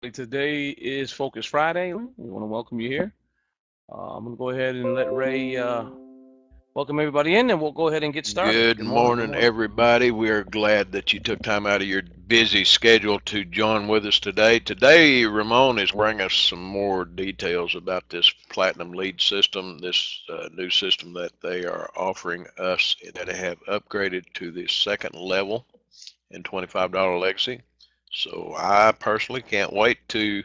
Today is Focus Friday. We want to welcome you here. I'm going to go ahead and let Ray welcome everybody in, and we'll go ahead and get started. Good Good morning. Good morning, morning. everybody. We are glad that you took time out of your busy schedule to join with us today. Today, Ramon is bringing us some more details about this Platinum Lead system, this new system that they are offering us that they have upgraded to the second level in $25 Legacy. So I personally can't wait to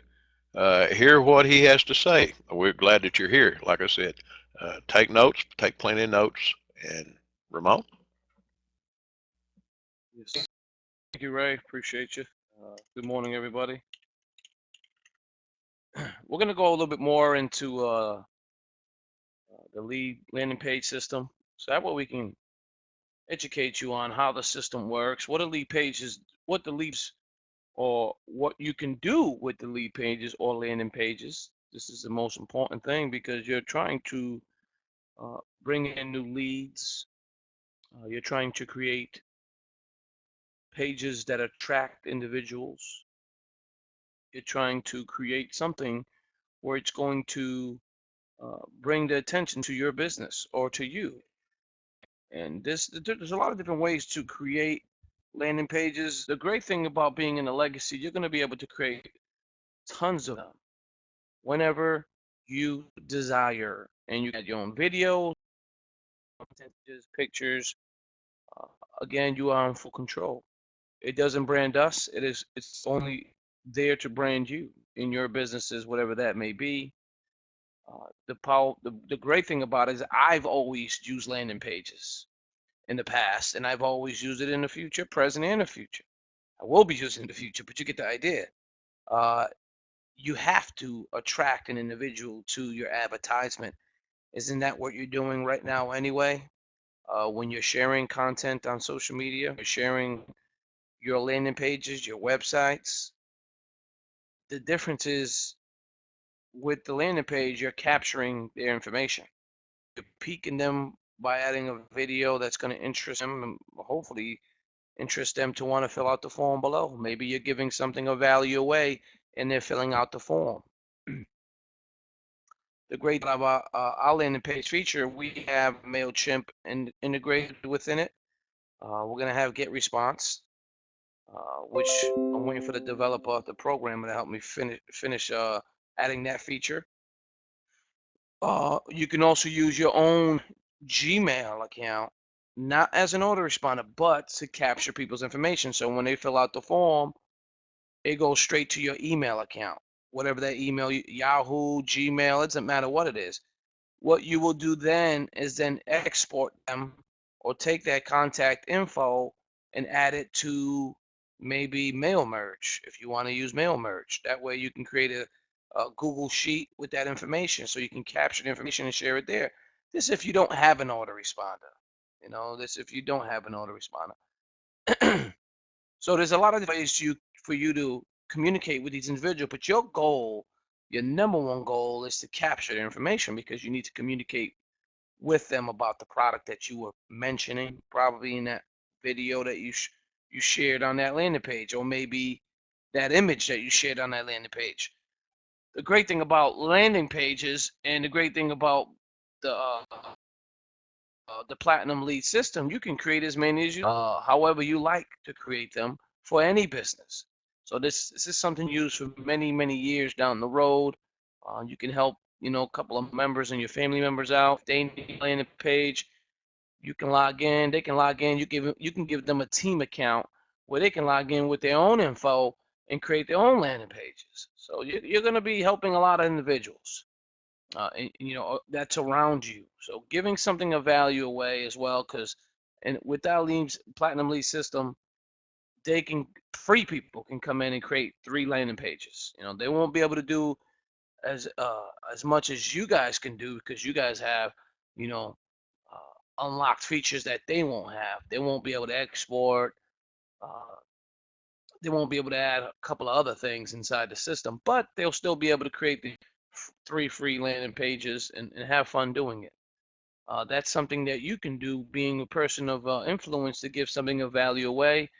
hear what he has to say. We're glad that you're here. Like I said, take notes, take plenty of notes, and Ramon. Yes. Thank you, Ray. Appreciate you. Good morning, everybody. We're going to go a little bit more into the lead landing page system. So that way we can educate you on how the system works, what a lead page is, what the leads, or what you can do with the lead pages or landing pages. This is the most important thing because you're trying to bring in new leads. You're trying to create pages that attract individuals. You're trying to create something where it's going to bring the attention to your business or to you. And there's a lot of different ways to create landing pages. The great thing about being in a legacy, you're going to be able to create tons of them whenever you desire. And you can add your own videos, pictures. Uh, again, you are in full control. It doesn't brand us. It's only there to brand you in your businesses, whatever that may be. The great thing about it is I've always used landing pages in the past, and I've always used it in the future, present and the future. I will be using it in the future, but you get the idea. Uh, you have to attract an individual to your advertisement. Isn't that what you're doing right now anyway? When you're sharing content on social media, you're sharing your landing pages, your websites. The difference is with the landing page, you're capturing their information. You're peaking them by adding a video that's going to interest them and hopefully interest them to want to fill out the form below. Maybe you're giving something of value away and they're filling out the form. The great thing about our landing page feature, we have MailChimp integrated within it. We're going to have GetResponse, which I'm waiting for the developer of the program to help me finish adding that feature. You can also use your own Gmail account, not as an autoresponder, but to capture people's information. So when they fill out the form, it goes straight to your email account, whatever that email, Yahoo, Gmail, it doesn't matter what it is. What you will do then is then export them or take that contact info and add it to maybe Mail Merge if you want to use Mail Merge. That way you can create a Google Sheet with that information so you can capture the information and share it there. This if you don't have an autoresponder. This if you don't have an autoresponder. So there's a lot of ways for you to communicate with these individuals, but your number one goal is to capture their information because you need to communicate with them about the product that you were mentioning, probably in that video that you shared on that landing page, or maybe that image that you shared on that landing page. The great thing about landing pages and the great thing about the uh, the Platinum Lead system, you can create as many as however you like to create them for any business. So this is something used for many years down the road. You can help a couple of members and your family members out. If they need a landing page, you can log in. They can log in. You can give them a team account where they can log in with their own info and create their own landing pages. So you're going to be helping a lot of individuals that's around you. So giving something of value away as well, because and with that leads Platinum Lead system, free people can come in and create 3 landing pages. They won't be able to do as much as you guys can do because you guys have you know unlocked features that they won't have. They won't be able to export. Uh, they won't be able to add a couple of other things inside the system, but they'll still be able to create the 3 free landing pages and have fun doing it. That's something that you can do being a person of influence to give something of value away.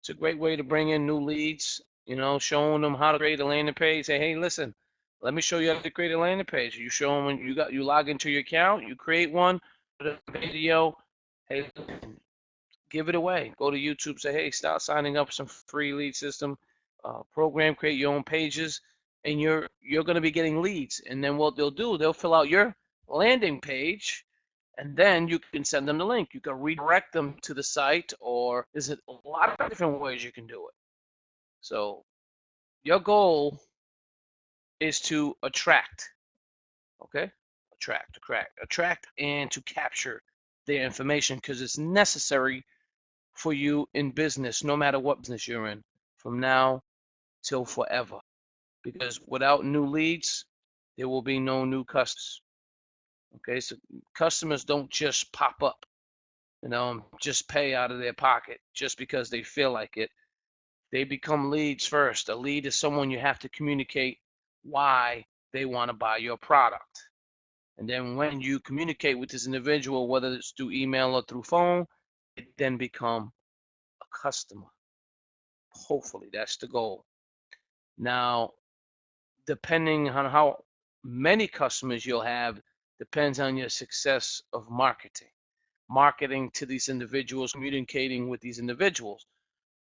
It's a great way to bring in new leads. You know, showing them how to create a landing page. Say, hey, listen, let me show you how to create a landing page. You show them when you log into your account, you create one, put a video. Hey, give it away. Go to YouTube, say, hey, start signing up for some free lead system program, create your own pages, and you're going to be getting leads. And then what they'll do, they'll fill out your landing page, and then you can send them the link. You can redirect them to the site, or there's a lot of different ways you can do it. So your goal is to attract, okay? Attract, and to capture their information, because it's necessary for you in business, no matter what business you're in, from now till forever. Because without new leads, there will be no new customers. Okay, so customers don't just pop up, just pay out of their pocket just because they feel like it. They become leads first. A lead is someone you have to communicate why they want to buy your product. And then when you communicate with this individual, whether it's through email or through phone, it then become a customer. Hopefully, that's the goal. Now, depending on how many customers you'll have, depends on your success of marketing to these individuals, communicating with these individuals.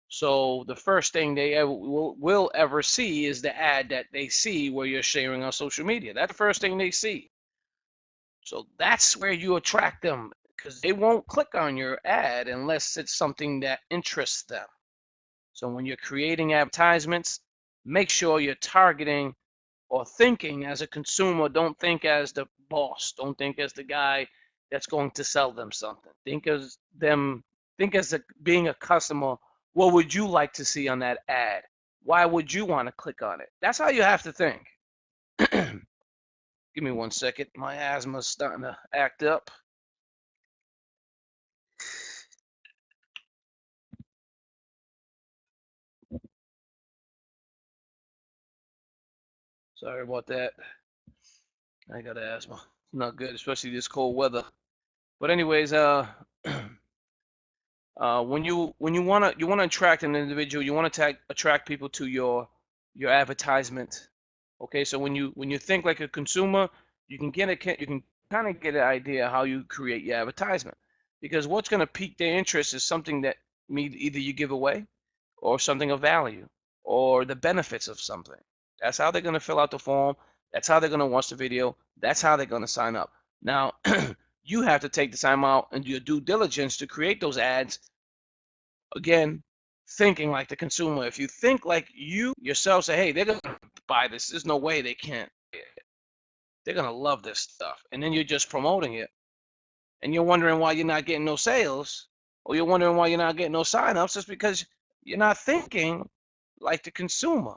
So the first thing they will ever see is the ad that they see where you're sharing on social media. That's the first thing they see. So that's where you attract them, because they won't click on your ad unless it's something that interests them. So when you're creating advertisements, make sure you're targeting or thinking as a consumer. Don't think as the boss. Don't think as the guy that's going to sell them something. Think as being a customer. What would you like to see on that ad? Why would you want to click on it? That's how you have to think. Give me 1 second. My asthma's starting to act up. Sorry about that. I got asthma. Not good, especially this cold weather. But anyways, when you wanna attract an individual, you want to attract people to your advertisement. Okay, so when you think like a consumer, you can kind of get an idea how you create your advertisement, because what's going to pique their interest is something that either you give away, or something of value, or the benefits of something. That's how they're going to fill out the form. That's how they're going to watch the video. That's how they're going to sign up. Now, you have to take the time out and do your due diligence to create those ads. Again, thinking like the consumer. If you think like you yourself, say, hey, they're going to buy this. There's no way they can't. They're going to love this stuff. And then you're just promoting it. And you're wondering why you're not getting no sales, or you're wondering why you're not getting no signups. It's because you're not thinking like the consumer.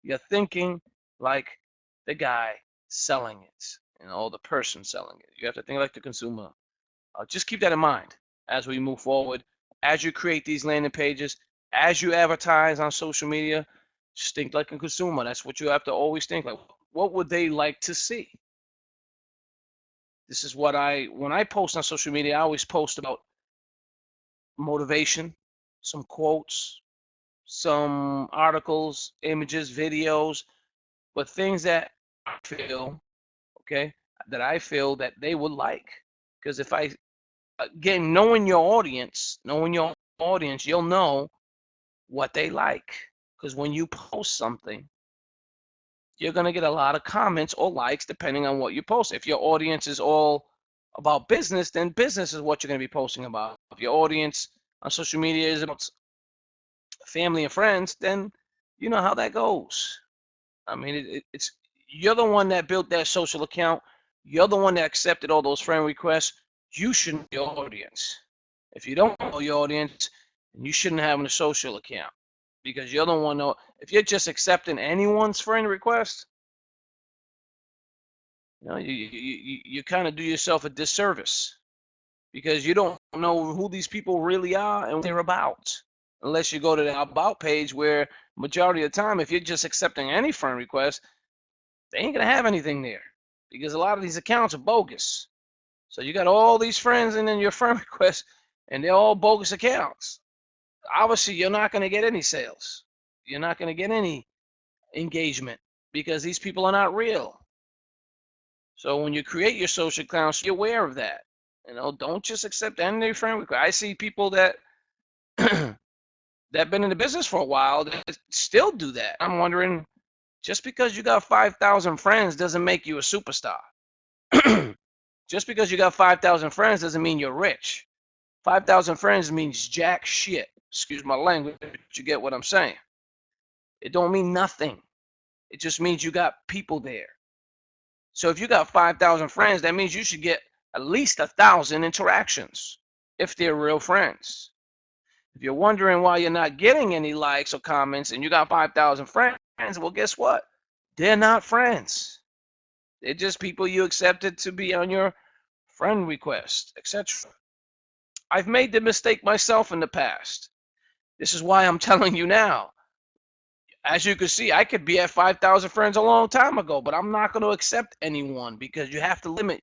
You're thinking like the guy selling it, the person selling it. You have to think like the consumer. Just keep that in mind as we move forward, as you create these landing pages, as you advertise on social media. Just think like a consumer. That's what you have to always think like. What would they like to see? This is what when I post on social media, I always post about motivation, some quotes, some articles, images, videos, but things that I feel, that they would like. Because if again, knowing your audience, you'll know what they like. Because when you post something, you're going to get a lot of comments or likes depending on what you post. If your audience is all about business, then business is what you're going to be posting about. If your audience on social media is about family and friends, then you know how that goes. I mean, it's you're the one that built that social account. You're the one that accepted all those friend requests. You should know your audience. If you don't know your audience, then you shouldn't have a social account, because you're the one. If you're just accepting anyone's friend request, you kind of do yourself a disservice, because you don't know who these people really are and what they're about, unless you go to the about page, where majority of the time, if you're just accepting any friend request, they ain't gonna have anything there, because a lot of these accounts are bogus. So you got all these friends and then your friend requests, and they're all bogus accounts. Obviously, you're not gonna get any sales. You're not going to get any engagement because these people are not real. So when you create your social accounts, be aware of that. Don't just accept any friend request. I see people that that been in the business for a while that still do that. I'm wondering, just because you got 5,000 friends doesn't make you a superstar. Just because you got 5,000 friends doesn't mean you're rich. 5,000 friends means jack shit. Excuse my language, but you get what I'm saying. It don't mean nothing. It just means you got people there. So if you got 5,000 friends, that means you should get at least 1,000 interactions if they're real friends. If you're wondering why you're not getting any likes or comments and you got 5,000 friends, well, guess what? They're not friends. They're just people you accepted to be on your friend request, etc. I've made the mistake myself in the past. This is why I'm telling you now. As you can see, I could be at 5,000 friends a long time ago, but I'm not going to accept anyone because you have to limit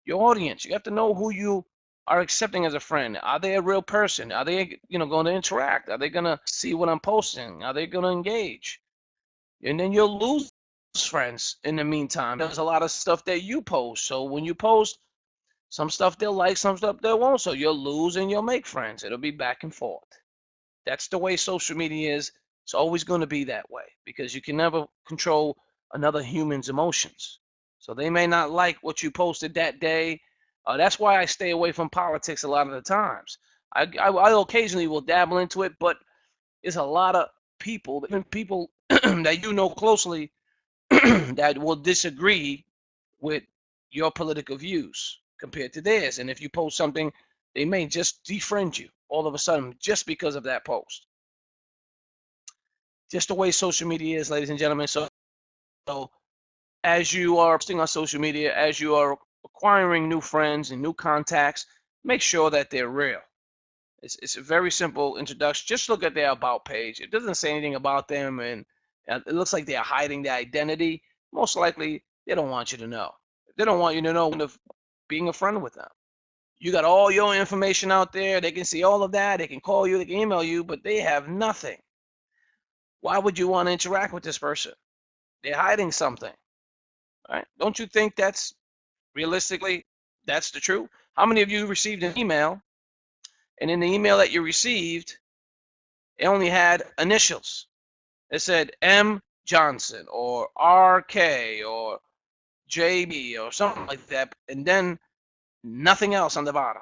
your audience. You have to know who you are accepting as a friend. Are they a real person? Are they, going to interact? Are they going to see what I'm posting? Are they going to engage? And then you'll lose friends in the meantime. There's a lot of stuff that you post. So when you post, some stuff they'll like, some stuff they won't. So you'll lose and you'll make friends. It'll be back and forth. That's the way social media is. It's always going to be that way because you can never control another human's emotions. So they may not like what you posted that day. That's why I stay away from politics a lot of the times. I occasionally will dabble into it, but there's a lot of people, even people that you know closely, that will disagree with your political views compared to theirs. And if you post something, they may just defriend you all of a sudden just because of that post. Just the way social media is, ladies and gentlemen. So as you are posting on social media, as you are acquiring new friends and new contacts, make sure that they're real. It's a very simple introduction. Just look at their about page. It doesn't say anything about them, and it looks like they're hiding their identity. Most likely, they don't want you to know. They don't want you to know of being a friend with them. You got all your information out there. They can see all of that. They can call you. They can email you, but they have nothing. Why would you want to interact with this person? They're hiding something, right? Don't you think that's realistically, that's the truth? How many of you received an email, and in the email that you received, it only had initials? It said M. Johnson or RK or JB or something like that, and then nothing else on the bottom.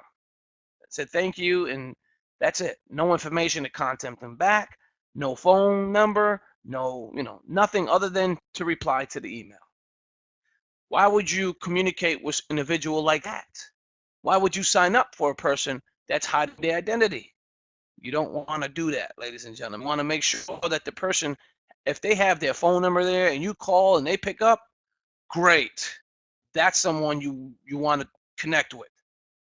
It said thank you, and that's it. No information to contact them back, no phone number, no, nothing other than to reply to the email. Why would you communicate with an individual like that? Why would you sign up for a person that's hiding their identity? You don't want to do that, ladies and gentlemen. You want to make sure that the person, if they have their phone number there and you call and they pick up, great. That's someone you want to connect with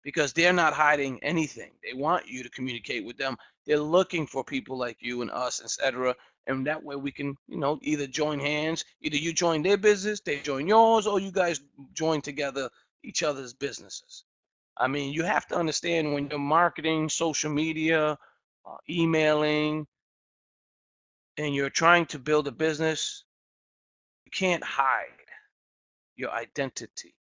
because they're not hiding anything. They want you to communicate with them. They're looking for people like you and us, etc. And that way we can, either join hands, either you join their business, they join yours, or you guys join together each other's businesses. I mean, you have to understand when you're marketing, social media, emailing, and you're trying to build a business, you can't hide your identity.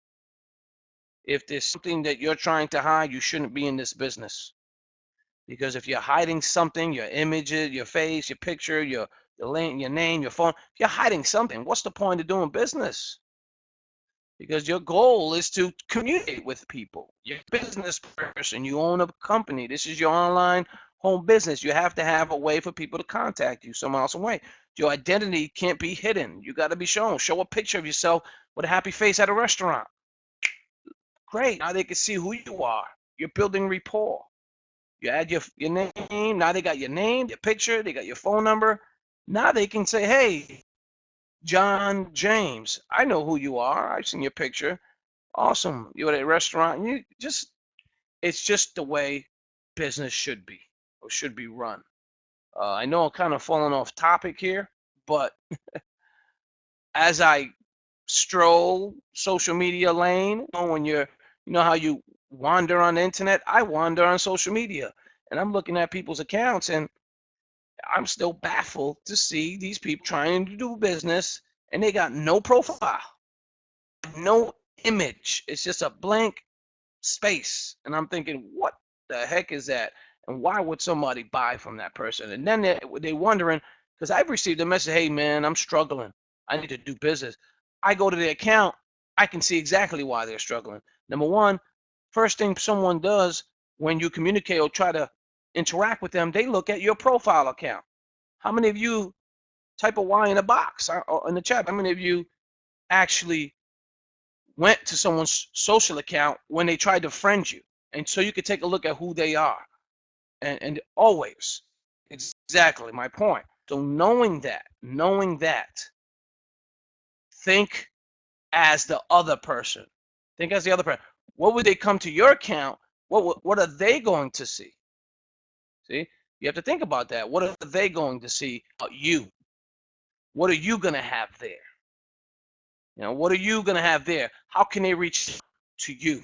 If there's something that you're trying to hide, you shouldn't be in this business. Because if you're hiding something, your images, your face, your picture, your name, your phone, if you're hiding something, what's the point of doing business? Because your goal is to communicate with people. You're a business person. You own a company. This is your online home business. You have to have a way for people to contact you some else way. Your identity can't be hidden. You got to be shown. Show a picture of yourself with a happy face at a restaurant. Great. Now they can see who you are. You're building rapport. You add your name. Now they got your name, your picture. They got your phone number. Now they can say, hey, John James, I know who you are. I've seen your picture. Awesome. You're at a restaurant. It's just the way business should be or should be run. I know I'm kind of falling off topic here, but as I stroll social media lane, when you know how you wander on the internet, I wander on social media and I'm looking at people's accounts and I'm still baffled to see these people trying to do business and they got no profile, no image. It's just a blank space. And I'm thinking, what the heck is that? And why would somebody buy from that person? And then they're wondering, because I've received a message, hey man, I'm struggling. I need to do business. I go to their account, I can see exactly why they're struggling. Number one, first thing someone does when you communicate or try to interact with them, they look at your profile account. How many of you type a Y in a box or in the chat? How many of you actually went to someone's social account when they tried to friend you? And so you could take a look at who they are. And always, exactly my point. So knowing that, think as the other person. Think as the other person. What would they come to your account? What are they going to see? See, you have to think about that. What are they going to see about you? What are you going to have there? You know, what are you going to have there? How can they reach to you?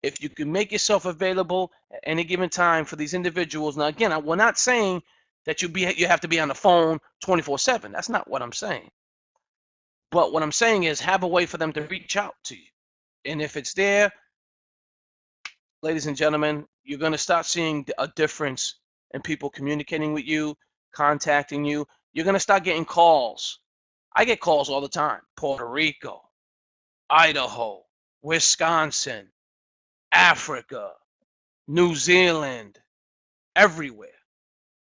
If you can make yourself available at any given time for these individuals. Now, again, we're not saying that you have to be on the phone 24/7. That's not what I'm saying. But what I'm saying is have a way for them to reach out to you. And if it's there, ladies and gentlemen, you're going to start seeing a difference in people communicating with you, contacting you. You're going to start getting calls. I get calls all the time. Puerto Rico, Idaho, Wisconsin, Africa, New Zealand, everywhere.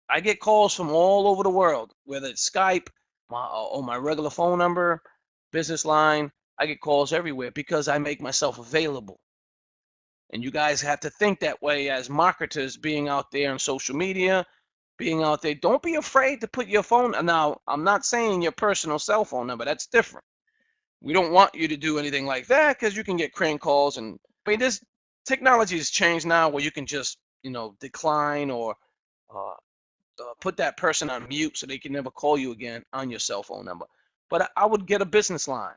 I get calls from all over the world, whether it's Skype or my regular phone number, business line. I get calls everywhere because I make myself available. And you guys have to think that way as marketers, being out there on social media, being out there. Don't be afraid to put your phone. Now, I'm not saying your personal cell phone number. That's different. We don't want you to do anything like that because you can get crank calls. And I mean, this technology has changed now where you can just, decline or put that person on mute so they can never call you again on your cell phone number. But I would get a business line.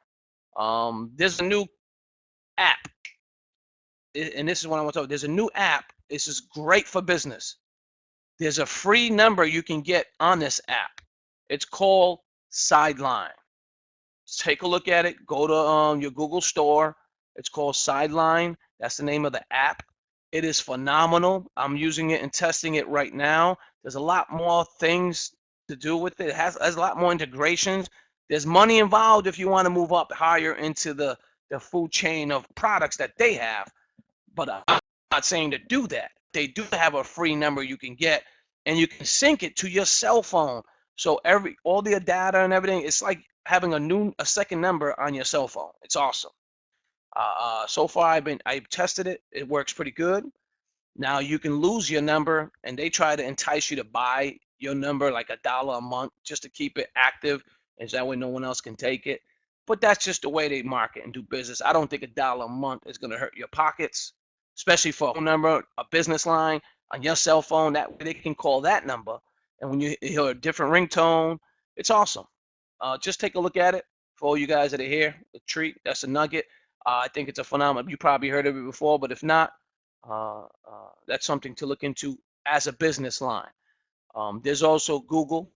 There's a new app, and this is what I want to talk about. There's a new app. This is great for business. There's a free number you can get on this app. It's called Sideline. Take a look at it. Go to your Google store. It's called Sideline. That's the name of the app. It is phenomenal. I'm using it and testing it right now. There's a lot more things to do with it. It has a lot more integrations. There's money involved if you want to move up higher into the food chain of products that they have. But I'm not saying to do that. They do have a free number you can get, and you can sync it to your cell phone. So all the data and everything, it's like having a second number on your cell phone. It's awesome. So far I've tested it. It works pretty good. Now you can lose your number, and they try to entice you to buy your number like $1 a month just to keep it active, and that way no one else can take it. But that's just the way they market and do business. I don't think $1 a month is going to hurt your pockets, especially for a phone number, a business line on your cell phone. That way they can call that number, and when you hear a different ringtone, it's awesome. Just take a look at it. For all you guys that are here, a treat. That's a nugget. I think it's a phenomenon. You probably heard of it before, but if not, that's something to look into as a business line. There's also Google.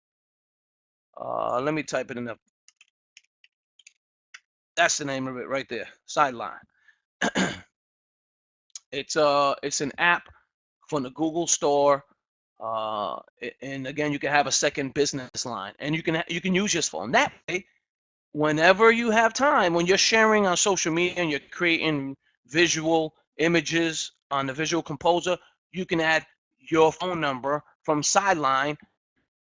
Let me type it in. That's the name of it right there. Sideline. It's an app from the Google store. And again, you can have a second business line, and you can use your phone that way. Whenever you have time, when you're sharing on social media and you're creating visual images on the Visual Composer, you can add your phone number from Sideline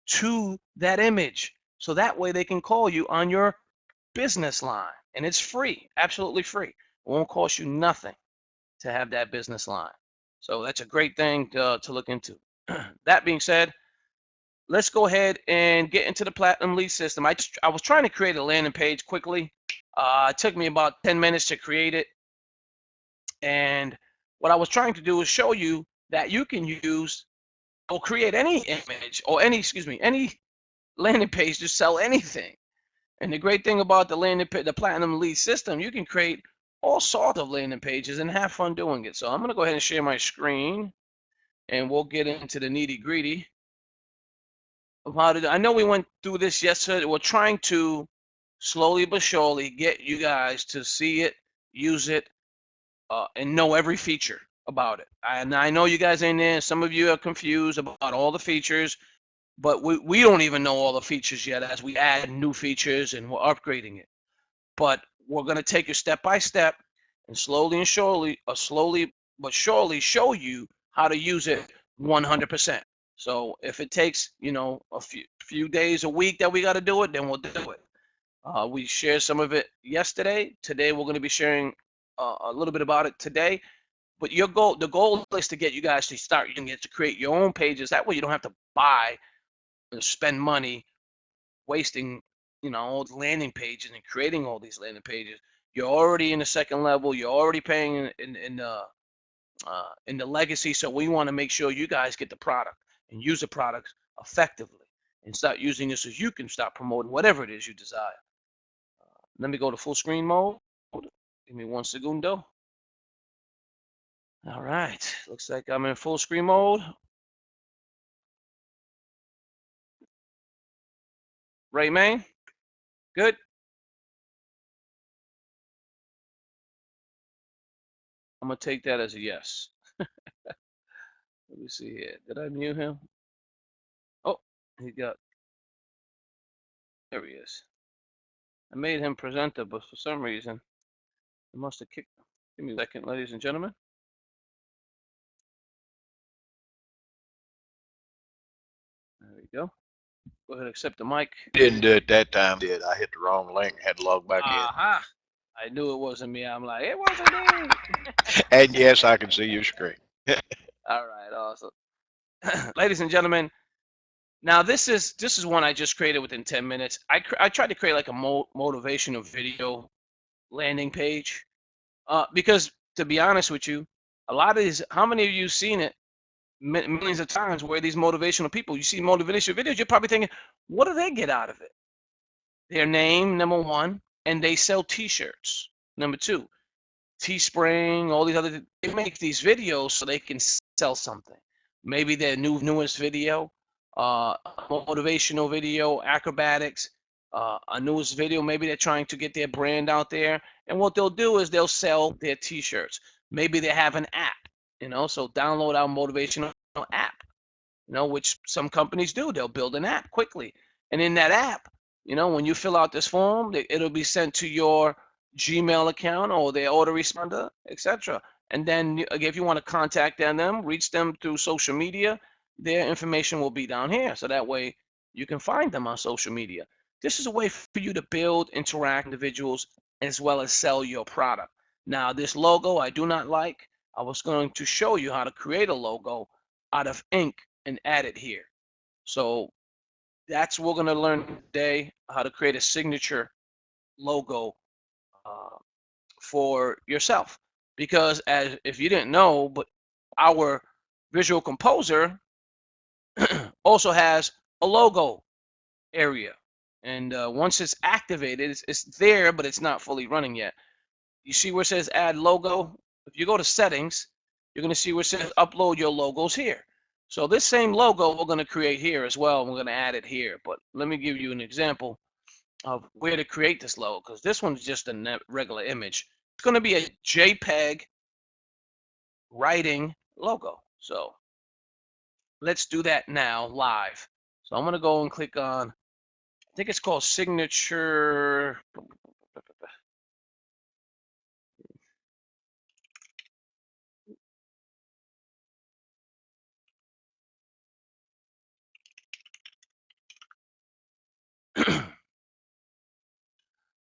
to that image. So that way they can call you on your business line. And it's free, absolutely free. It won't cost you nothing to have that business line. So that's a great thing to look into. That being said, let's go ahead and get into the Platinum Lead System. I was trying to create a landing page quickly. It took me about 10 minutes to create it. And what I was trying to do is show you that you can use or create any image or any landing page to sell anything. And the great thing about the Platinum Lead System, you can create all sorts of landing pages and have fun doing it. So I'm going to go ahead and share my screen, and we'll get into the nitty gritty. of how to do. I know we went through this yesterday. We're trying to slowly but surely get you guys to see it, use it, and know every feature about it. And I know you guys in there. Some of you are confused about all the features, but we don't even know all the features yet as we add new features and we're upgrading it. But we're going to take you step by step and slowly but surely show you how to use it 100%. So if it takes, a few days, a week that we got to do it, then we'll do it. We shared some of it yesterday. Today we're going to be sharing a little bit about it today. But the goal is to get you guys to start using it to create your own pages. That way you don't have to buy and spend money wasting, all the landing pages and creating all these landing pages. You're already in the second level. You're already paying in the legacy. So we want to make sure you guys get the product and use the product effectively and start using it so you can start promoting whatever it is you desire. Let me go to full screen mode. Give me 1 segundo. All right. Looks like I'm in full screen mode. Right, man? Good? I'm going to take that as a yes. Let me see here. Did I mute him? Oh, there he is. I made him presenter, but for some reason, it must have kicked him. Give me a second, ladies and gentlemen. There we go. Go ahead, accept the mic. Didn't do it that time, did I? Hit the wrong link, had to log back in. Aha! I knew it wasn't me. I'm like, it wasn't me. And yes, I can see your screen. All right, awesome. Ladies and gentlemen, now this is one I just created within 10 minutes. I tried to create like a motivational video landing page because to be honest with you, a lot of these, how many of you seen it millions of times where these motivational people, you see motivational videos, you're probably thinking, what do they get out of it? Their name, number one, and they sell t-shirts. Number two, Teespring, all these other, they make these videos so they can sell something. Maybe their newest video, motivational video, acrobatics, a newest video. Maybe they're trying to get their brand out there. And what they'll do is they'll sell their t-shirts. Maybe they have an app, so download our motivational app, which some companies do. They'll build an app quickly. And in that app, when you fill out this form, it'll be sent to your Gmail account or their autoresponder, etc. And then if you want to contact them, reach them through social media, their information will be down here. So that way you can find them on social media. This is a way for you to build, interact with individuals, as well as sell your product. Now, this logo I do not like. I was going to show you how to create a logo out of ink and add it here. So that's what we're going to learn today, how to create a signature logo for yourself. Because as if you didn't know, but our visual composer also has a logo area. And once it's activated, it's there, but it's not fully running yet. You see where it says add logo? If you go to settings, you're going to see where it says upload your logos here. So this same logo we're going to create here as well. We're going to add it here. But let me give you an example of where to create this logo, because this one's just a regular image. It's going to be a JPEG writing logo. So let's do that now live. So I'm going to go and click on, I think it's called signature.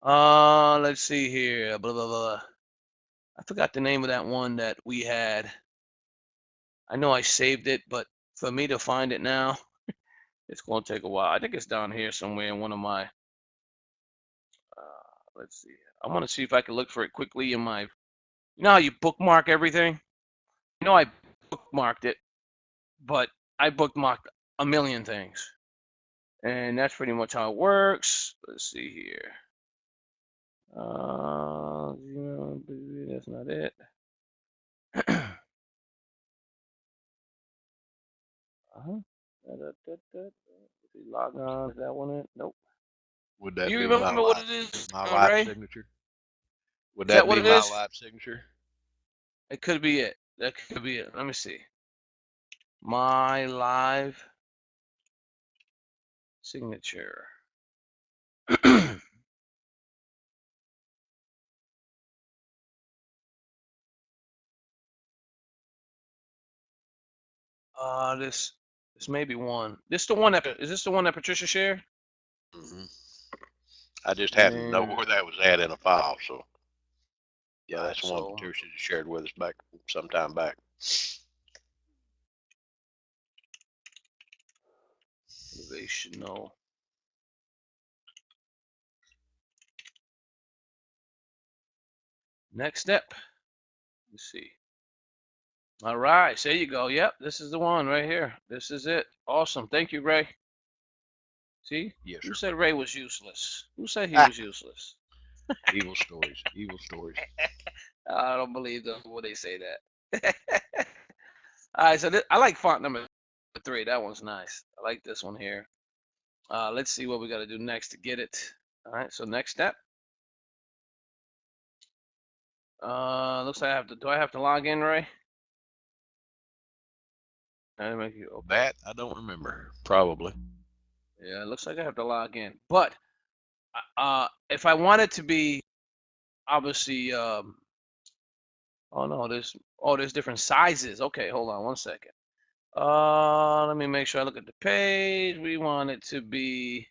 Let's see here. Blah, blah, blah. I forgot the name of that one that we had. I know I saved it, but for me to find it now, it's going to take a while. I think it's down here somewhere in one of my, let's see. I want to see if I can look for it quickly in my, you know how you bookmark everything? I know I bookmarked it, but I bookmarked a million things. And that's pretty much how it works. Let's see here. That's not it. Log on. Is that one it? Nope. Would Do that you be my remember what live, it is, my live Ray? signature? Would Is that that what be it my is? live signature? It could be it. That could be it. Let me see. My live signature. This may be one. This the one that is this the one that Patricia shared? Hmm. I just happened to know And where that was at in a file, so yeah, all right, that's one so Patricia shared with us back some time back. motivational. Next step. Let's see. All right, there you go. Yep, this is the one right here. This is it. Awesome. Thank you, Ray. See? Yes, Who sir. said Ray was useless? Who said he Ah, was useless? evil stories, evil stories. I don't believe them when they say that. All right, so I like font number 3. That one's nice. I like this one here. Let's see what we got to do next to get it. All right, so next step. Looks like I have to. Do I have to log in, Ray? Make you okay. That I don't remember. Probably. Yeah, it looks like I have to log in. But if I want it to be obviously, oh no, there's different sizes. Okay, hold on one second. Let me make sure I look at the page. We want it to be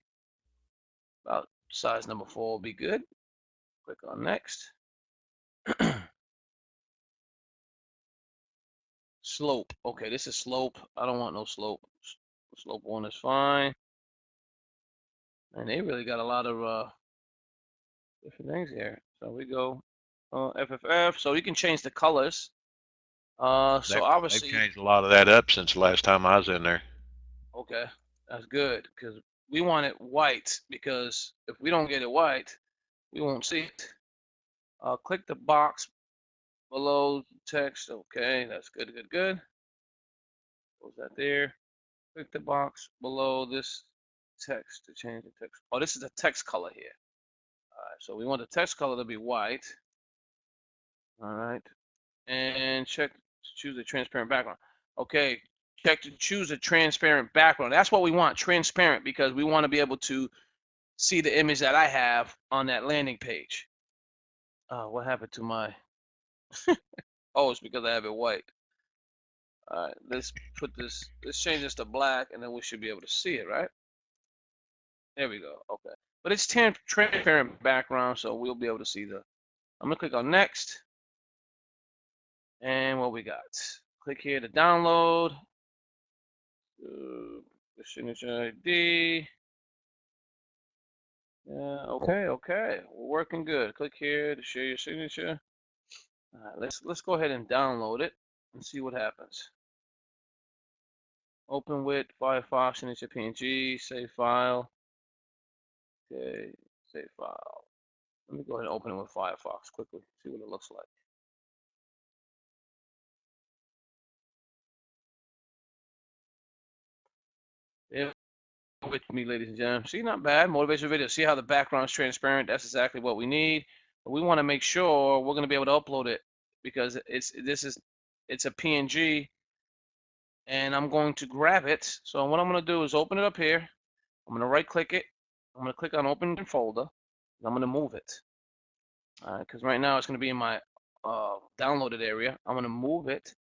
about size number 4 will be good. Click on next. Slope. Okay, this is slope. I don't want no slope. Slope 1 is fine. And they really got a lot of different things here. So we go FFF. So you can change the colors. So They've obviously, changed a lot of that up since the last time I was in there. okay, that's good because we want it white because if we don't get it white, we won't see it. Click the box below text. Okay, that's good, good, good. What's that there? Click the box below this text to change the text. Oh, this is the text color here. All right, so we want the text color to be white. All right, and check to choose a transparent background. Okay, check to choose a transparent background. That's what we want, transparent, because we want to be able to see the image that I have on that landing page. What happened to my? Oh, it's because I have it white. All right, let's put this. Let's change this to black, and then we should be able to see it, right? There we go. Okay, but it's transparent background, so we'll be able to see the. I'm gonna click on next, and what we got? Click here to download. The signature ID. Yeah, okay, okay. We're working good. Click here to share your signature. All right, let's go ahead and download it and see what happens. Open with Firefox, signature PNG, save file. Okay, save file. Let me go ahead and open it with Firefox quickly, see what it looks like. Yeah, with me, ladies and gentlemen. See, not bad. Motivational video. See how the background's transparent? That's exactly what we need. But we want to make sure we're going to be able to upload it because it's a PNG, and I'm going to grab it. So what I'm going to do is open it up here. I'm going to right click it. I'm going to click on open in folder. And I'm going to move it. All right, because right now it's going to be in my downloaded area. I'm going to move it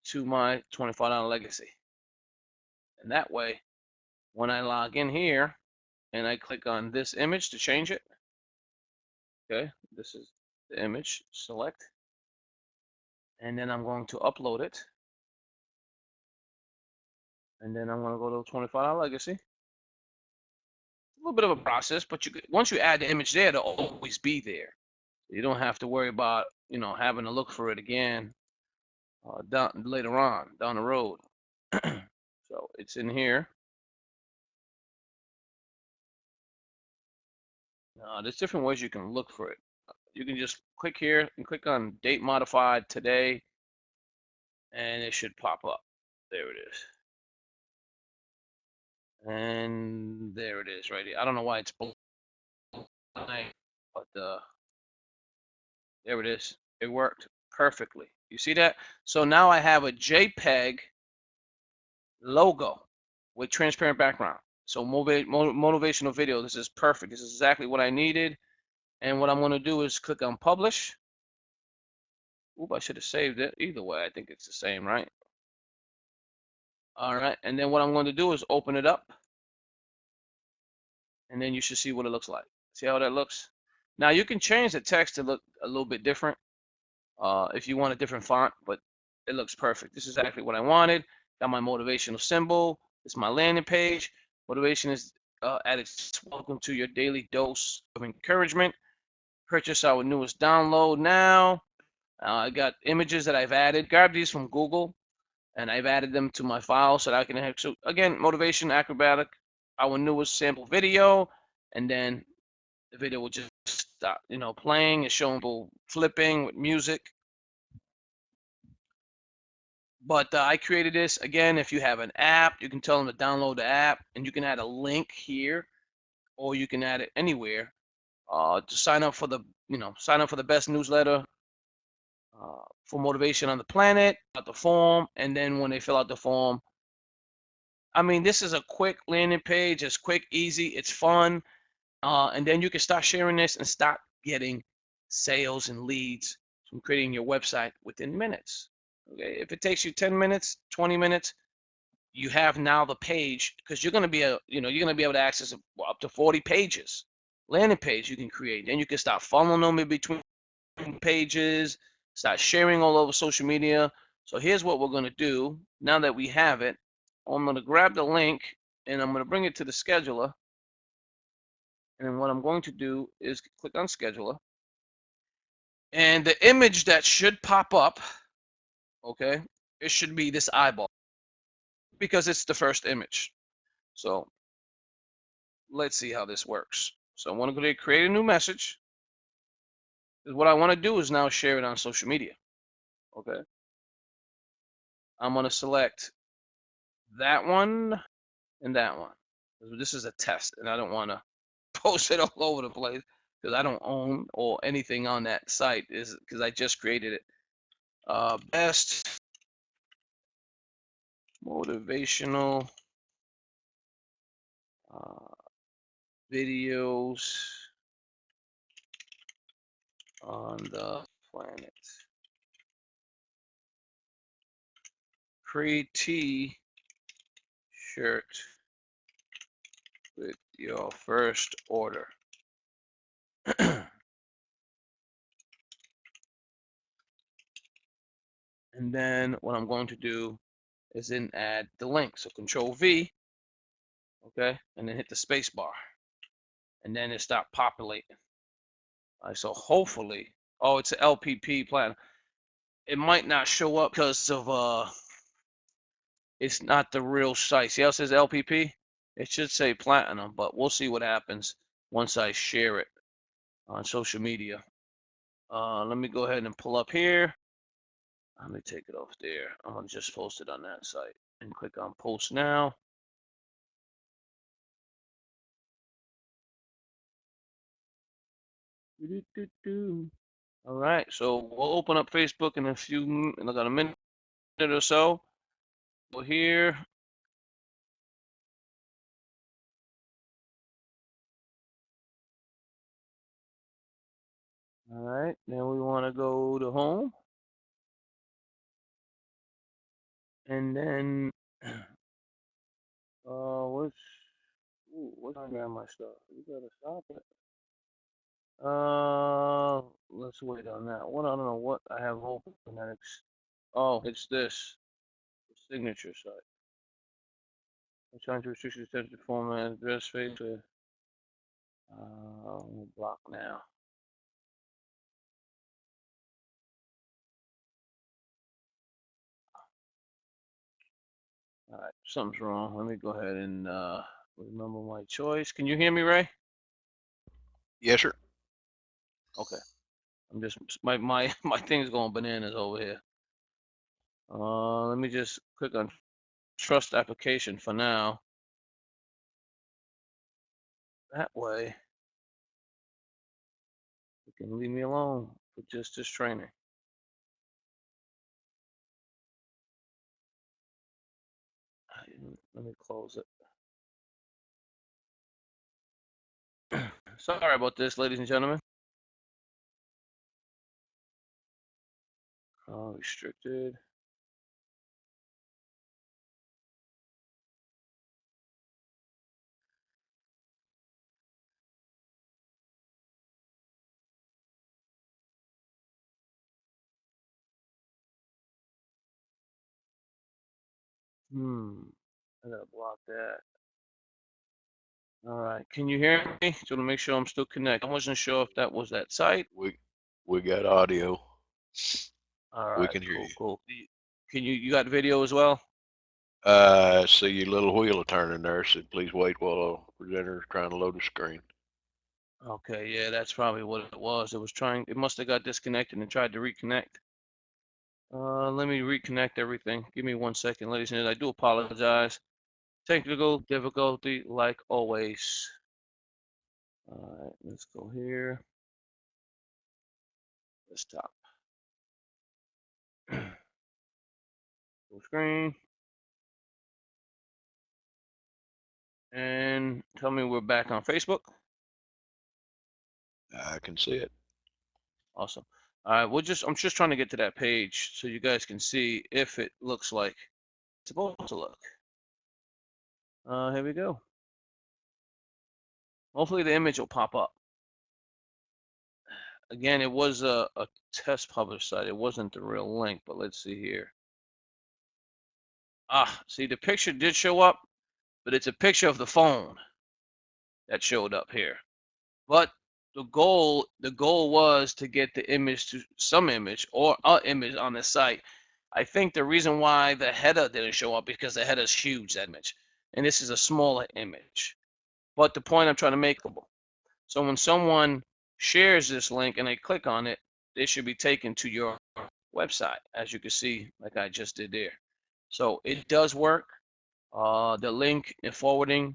to my $25 legacy. And that way, when I log in here and I click on this image to change it, okay, this is the image, select, and then I'm going to upload it. And then I'm going to go to $25 legacy. A little bit of a process, but once you add the image there, it'll always be there. You don't have to worry about, having to look for it again later on down the road. So it's in here. There's different ways you can look for it. You can just click here and click on date modified today, and it should pop up. There it is. And there it is right here. I don't know why it's blank, but there it is. It worked perfectly. You see that? So now I have a JPEG logo with transparent background. So motivational video. This is perfect. This is exactly what I needed. And what I'm going to do is click on publish. Oop, I should have saved it. Either way, I think it's the same, right? All right. And then what I'm going to do is open it up. And then you should see what it looks like. See how that looks? Now you can change the text to look a little bit different if you want a different font, but it looks perfect. This is exactly what I wanted. Got my motivational symbol. It's my landing page. Motivation is at its welcome to your daily dose of encouragement. Purchase our newest download now. I got images that I've added. Grab these from Google, and I've added them to my file so that I can have. So again, Motivation Acrobatic, our newest sample video, and then the video will just stop, playing and showing people flipping with music. But I created this. Again, if you have an app, you can tell them to download the app, and you can add a link here, or you can add it anywhere to sign up for the best newsletter for motivation on the planet, out the form, and then when they fill out the form, I mean, this is a quick landing page. It's quick, easy, it's fun, and then you can start sharing this and start getting sales and leads from creating your website within minutes. Okay, if it takes you 10 minutes, 20 minutes, you have now the page because you're going to be able to access up to 40 pages, landing page you can create. Then you can start following them in between pages, start sharing all over social media. So here's what we're going to do now that we have it. I'm going to grab the link and I'm going to bring it to the scheduler. And then what I'm going to do is click on scheduler. And the image that should pop up, okay, it should be this eyeball because it's the first image. So let's see how this works. So I want to go to create a new message. Because what I want to do is now share it on social media. Okay. I'm going to select that one and that one. This is a test and I don't want to post it all over the place because I don't own or anything on that site is because I just created it. Best motivational videos on the planet. Free T-shirt with your first order. And then what I'm going to do is then add the link. So Control V, okay, and then hit the space bar. And then it start populating. All right, so hopefully, oh, it's an LPP plan. It might not show up because of it's not the real site. See how it says LPP? It should say platinum, but we'll see what happens once I share it on social media. Let me go ahead and pull up here. Let me take it off there. I'm gonna just post it on that site and click on post now. All right, so we'll open up Facebook in a minute or so. We're here. All right, then we want to go to home. And then, what's on grab my stuff? You gotta stop it. Let's wait on that one. I don't know what I have open next. Oh, it's this the signature site. I'm trying to restrict the attention format address space. Block now. All right, something's wrong. Let me go ahead and remember my choice. Can you hear me, Ray? Yes, sir. Okay. I'm just my thing's going bananas over here. Let me just click on trust application for now. That way, you can leave me alone with just this training. Let me close it. Sorry about this, ladies and gentlemen. Restricted. I gotta block that. All right, can you hear me? Just want to make sure I'm still connected. I wasn't sure if that was that site. We got audio. All We right, can hear cool, you. cool. Can you got video as well? See your little wheel turning there. So please wait while the presenter is trying to load the screen. Okay, yeah, that's probably what it was. It must have got disconnected and tried to reconnect. Let me reconnect everything. Give me 1 second, ladies and gentlemen. I do apologize. Technical difficulty, like always. All right, let's go here. Desktop. Full screen. And tell me we're back on Facebook. I can see it. Awesome. All right, I'm just trying to get to that page so you guys can see if it looks like it's supposed to look. Here we go. Hopefully the image will pop up. Again, it was a test published site. It wasn't the real link, but let's see here. See, the picture did show up, but it's a picture of the phone that showed up here. But the goal was to get the image to some image or an image on the site. I think the reason why the header didn't show up because the header is huge, that image, and this is a smaller image. But the point I'm trying to make, so when someone shares this link and they click on it, they should be taken to your website, as you can see, like I just did there. So it does work. The link and forwarding.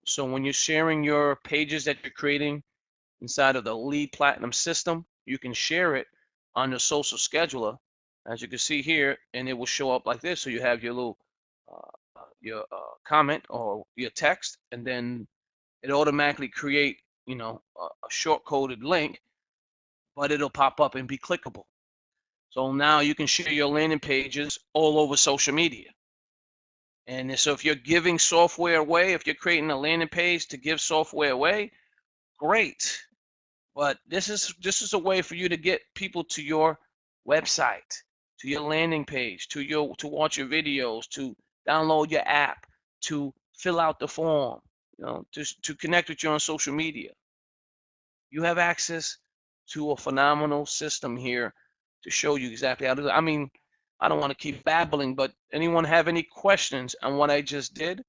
So when you're sharing your pages that you're creating inside of the Lead Platinum system, you can share it on the social scheduler, as you can see here, and it will show up like this. So you have your little your comment or your text, and then it automatically create a short coded link, but it'll pop up and be clickable. So now you can share your landing pages all over social media. And so if you're giving software away, if you're creating a landing page to give software away, great. But this is a way for you to get people to your website, to your landing page, to watch your videos, to download your app, to fill out the form, to connect with you on social media. You have access to a phenomenal system here to show you exactly how to do it. I mean, I don't want to keep babbling, but anyone have any questions on what I just did?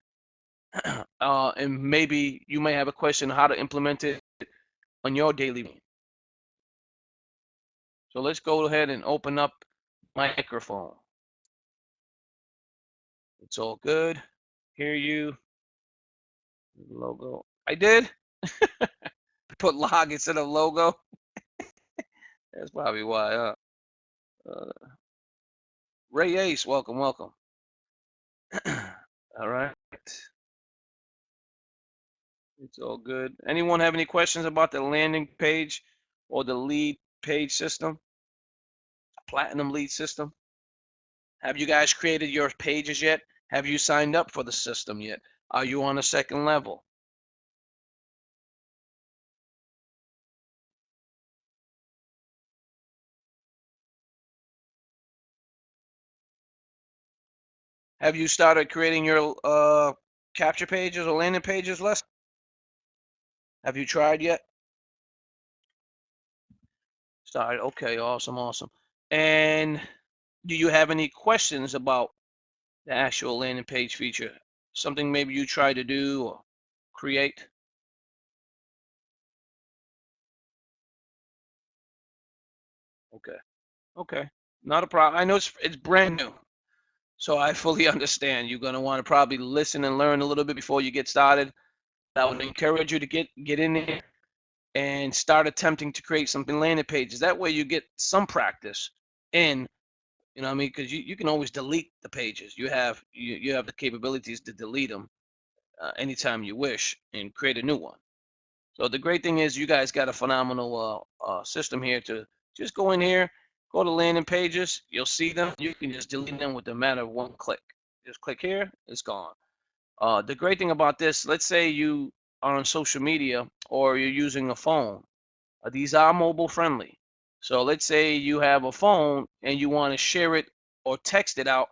And maybe you may have a question how to implement it on your daily routine. So let's go ahead and open up microphone. It's all good. Hear you. Logo. I did. Put log instead of logo. That's probably why. Ray Ace, welcome. All right. It's all good. Anyone have any questions about the landing page or the lead page system? Platinum lead system? Have you guys created your pages yet? Have you signed up for the system yet? Are you on a second level? Have you started creating your capture pages or landing pages, Les? Have you tried yet? Started. Okay, awesome. And do you have any questions about the actual landing page feature? Something maybe you try to do or create? Okay. Not a problem. I know it's brand new, so I fully understand. You're gonna want to probably listen and learn a little bit before you get started. I would encourage you to get in there and start attempting to create something landing pages. That way you get some practice in, you know what I mean? Because you can always delete the pages. You have the capabilities to delete them anytime you wish and create a new one. So the great thing is you guys got a phenomenal system here to just go in here, go to landing pages, you'll see them. You can just delete them with a matter of one click. Just click here, it's gone. The great thing about this, let's say you are on social media or you're using a phone. These are mobile friendly. So let's say you have a phone and you want to share it or text it out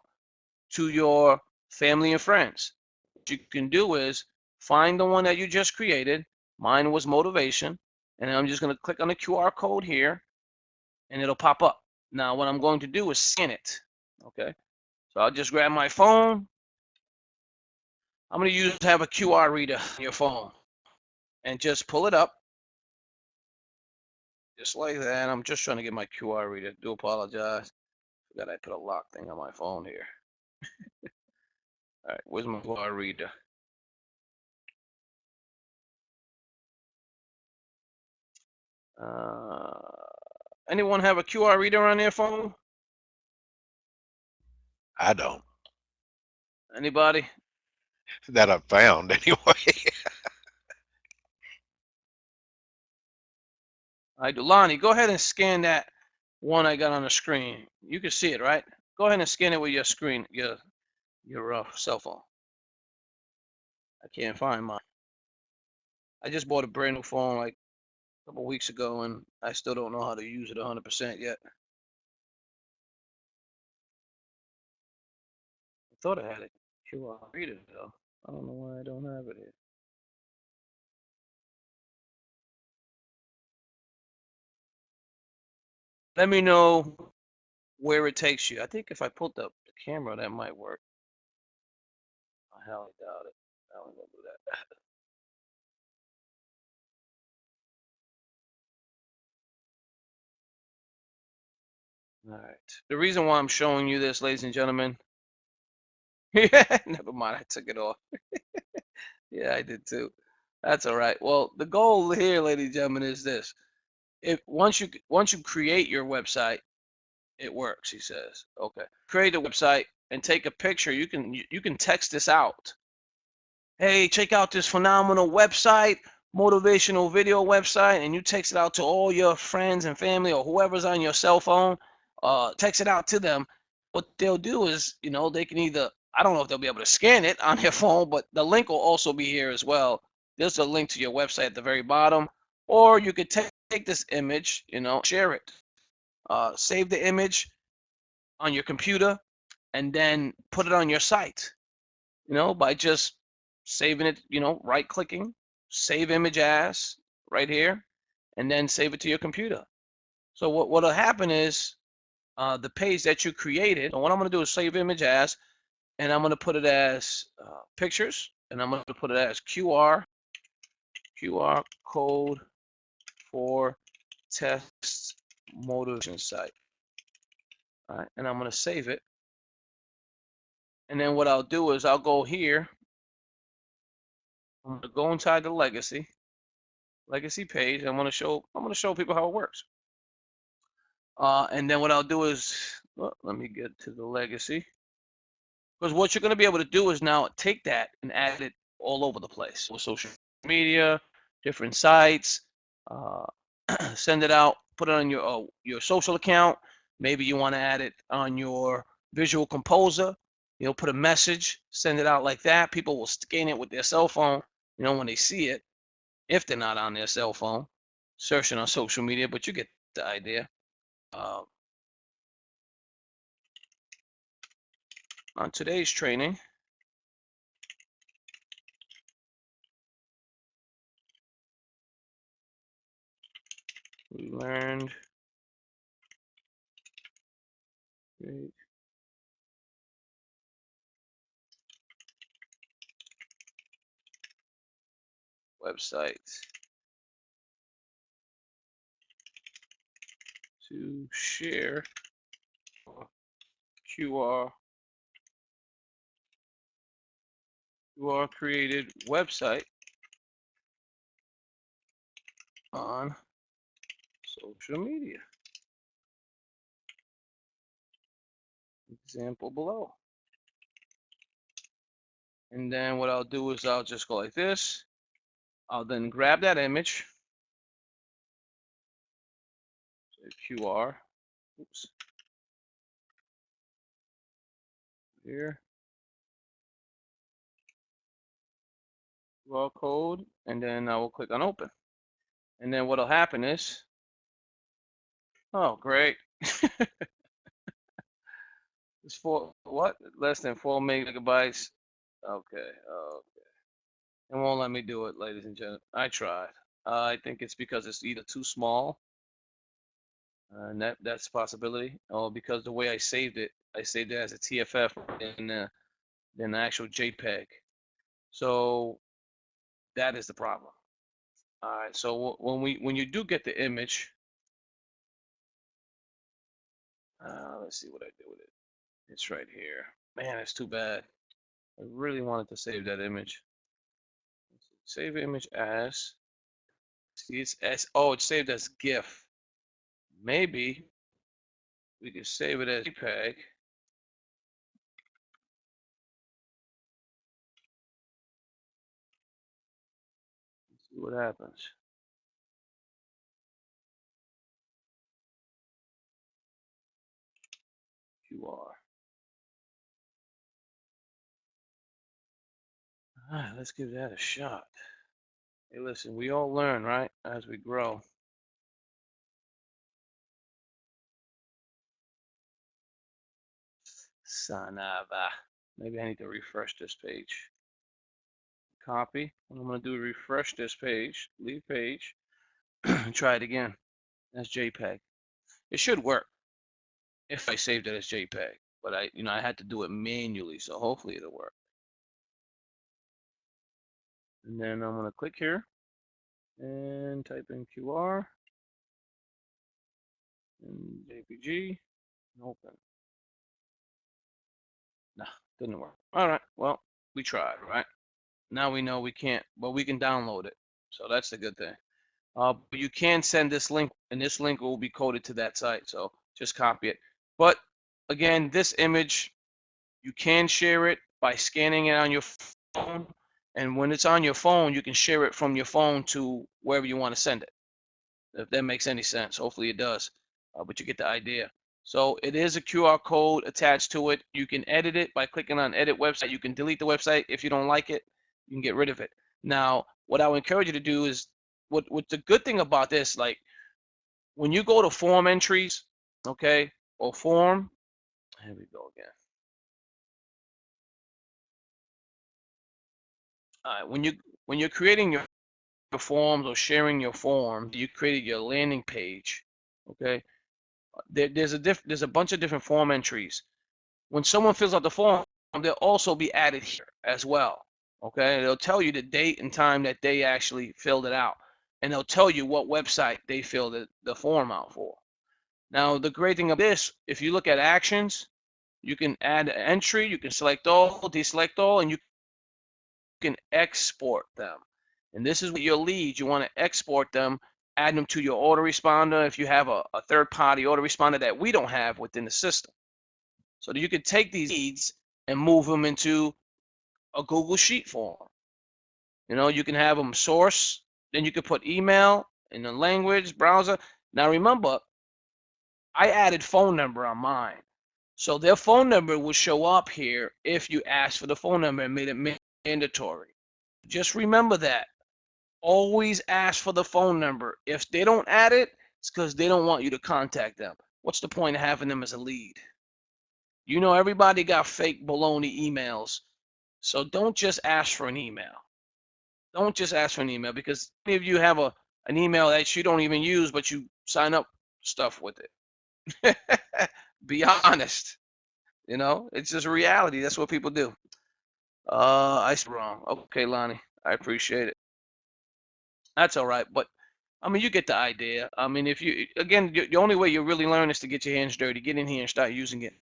to your family and friends. What you can do is find the one that you just created. Mine was motivation. And I'm just going to click on the QR code here and it'll pop up. Now, what I'm going to do is scan it. Okay. So I'll just grab my phone. I'm going to have a QR reader on your phone and just pull it up. Just like that. I'm just trying to get my QR reader. Do apologize. Forgot I put a lock thing on my phone here. All right, where's my QR reader? Anyone have a QR reader on their phone? I don't. Anybody? That I've found anyway. I do. Lonnie, go ahead and scan that one I got on the screen. You can see it, right? Go ahead and scan it with your screen, your cell phone. I can't find mine. I just bought a brand new phone like a couple weeks ago, and I still don't know how to use it 100% yet. I thought I had a QR reader though. I don't know why I don't have it here. Let me know where it takes you. I think if I pulled up the camera, that might work. I highly doubt it. I don't gonna do that. All right. The reason why I'm showing you this, ladies and gentlemen. Yeah, never mind. I took it off. Yeah, I did too. That's all right. Well, the goal here, ladies and gentlemen, is this: if once you create your website, it works. He says, okay, create a website and take a picture. You can text this out. Hey, check out this phenomenal website, motivational video website, and you text it out to all your friends and family or whoever's on your cell phone. Text it out to them. What they'll do is, you know, they can either, I don't know if they'll be able to scan it on their phone, but the link will also be here as well. There's a link to your website at the very bottom, or you could take this image, you know, share it, save the image on your computer, and then put it on your site, you know, by just saving it, you know, right clicking, save image as right here, and then save it to your computer. So what'll happen is the page that you created, and what I'm going to do is save image as, and I'm going to put it as pictures, and I'm going to put it as QR code for test motivation site. All right, and I'm going to save it. And then what I'll do is I'll go here. I'm going to go inside the legacy page. I'm going to show people how it works. And then what I'll do is, well, let me get to the legacy. Because what you're going to be able to do is now take that and add it all over the place. So social media, different sites, send it out, put it on your social account. Maybe you want to add it on your Visual Composer. You know, put a message, send it out like that. People will scan it with their cell phone, you know, when they see it, if they're not on their cell phone, searching on social media, but you get the idea. On today's training, we learned create websites to share QR created website on social media. Example below. And then what I'll do is I'll just go like this. I'll then grab that image, say QR, oops, here, QR code, and then I will click on open. And then what'll happen is, oh, great. It's for what? Less than 4 megabytes. Okay, okay. It won't let me do it, ladies and gentlemen. I tried. I think it's because it's either too small, and that's a possibility, or because the way I saved it as a TFF than an actual JPEG. So that is the problem. All right. So when you do get the image, let's see what I did with it. It's right here. Man, it's too bad. I really wanted to save that image. Save image as. See, it's as. Oh, it's saved as GIF. Maybe we can save it as JPEG. Let's see what happens. QR. All right, let's give that a shot. Hey, listen, we all learn, right, as we grow. Sanava. Maybe I need to refresh this page. Copy. What I'm going to do is refresh this page, leave page, and try it again. That's JPEG. It should work if I saved it as JPEG, but I had to do it manually, so hopefully it'll work. And then I'm going to click here and type in QR and JPG and open. Nah, didn't work. All right, well, we tried, right? Now we know we can't, but we can download it. So that's the good thing. But you can send this link, and this link will be coded to that site. So just copy it. But again, this image, you can share it by scanning it on your phone. And when it's on your phone, you can share it from your phone to wherever you want to send it. If that makes any sense. Hopefully it does. But you get the idea. So it is a QR code attached to it. You can edit it by clicking on edit website. You can delete the website if you don't like it. You can get rid of it. Now, what I would encourage you to do is, what the good thing about this, like when you go to form entries, okay, or form, here we go again. All right, when you're creating your forms or sharing your forms, you created your landing page, okay. There's a bunch of different form entries. When someone fills out the form, they'll also be added here as well. Okay, they'll tell you the date and time that they actually filled it out, and they'll tell you what website they filled the form out for. Now, the great thing of this, if you look at actions, you can add an entry, you can select all, deselect all, and you can export them. And this is your leads. You want to export them, add them to your autoresponder if you have a third-party autoresponder that we don't have within the system. So that you could take these leads and move them into a Google Sheet form. You can have them source, then you could put email in the language, browser. Now remember, I added phone number on mine. So their phone number will show up here if you ask for the phone number and made it mandatory. Just remember that. Always ask for the phone number. If they don't add it, it's because they don't want you to contact them. What's the point of having them as a lead? Everybody got fake baloney emails. So don't just ask for an email. Don't just ask for an email, because many of you have an email that you don't even use, but you sign up stuff with it. Be honest. It's just reality. That's what people do. I said wrong. Okay, Lonnie, I appreciate it. That's all right, but I mean, you get the idea. I mean, the only way you really learn is to get your hands dirty, get in here and start using it.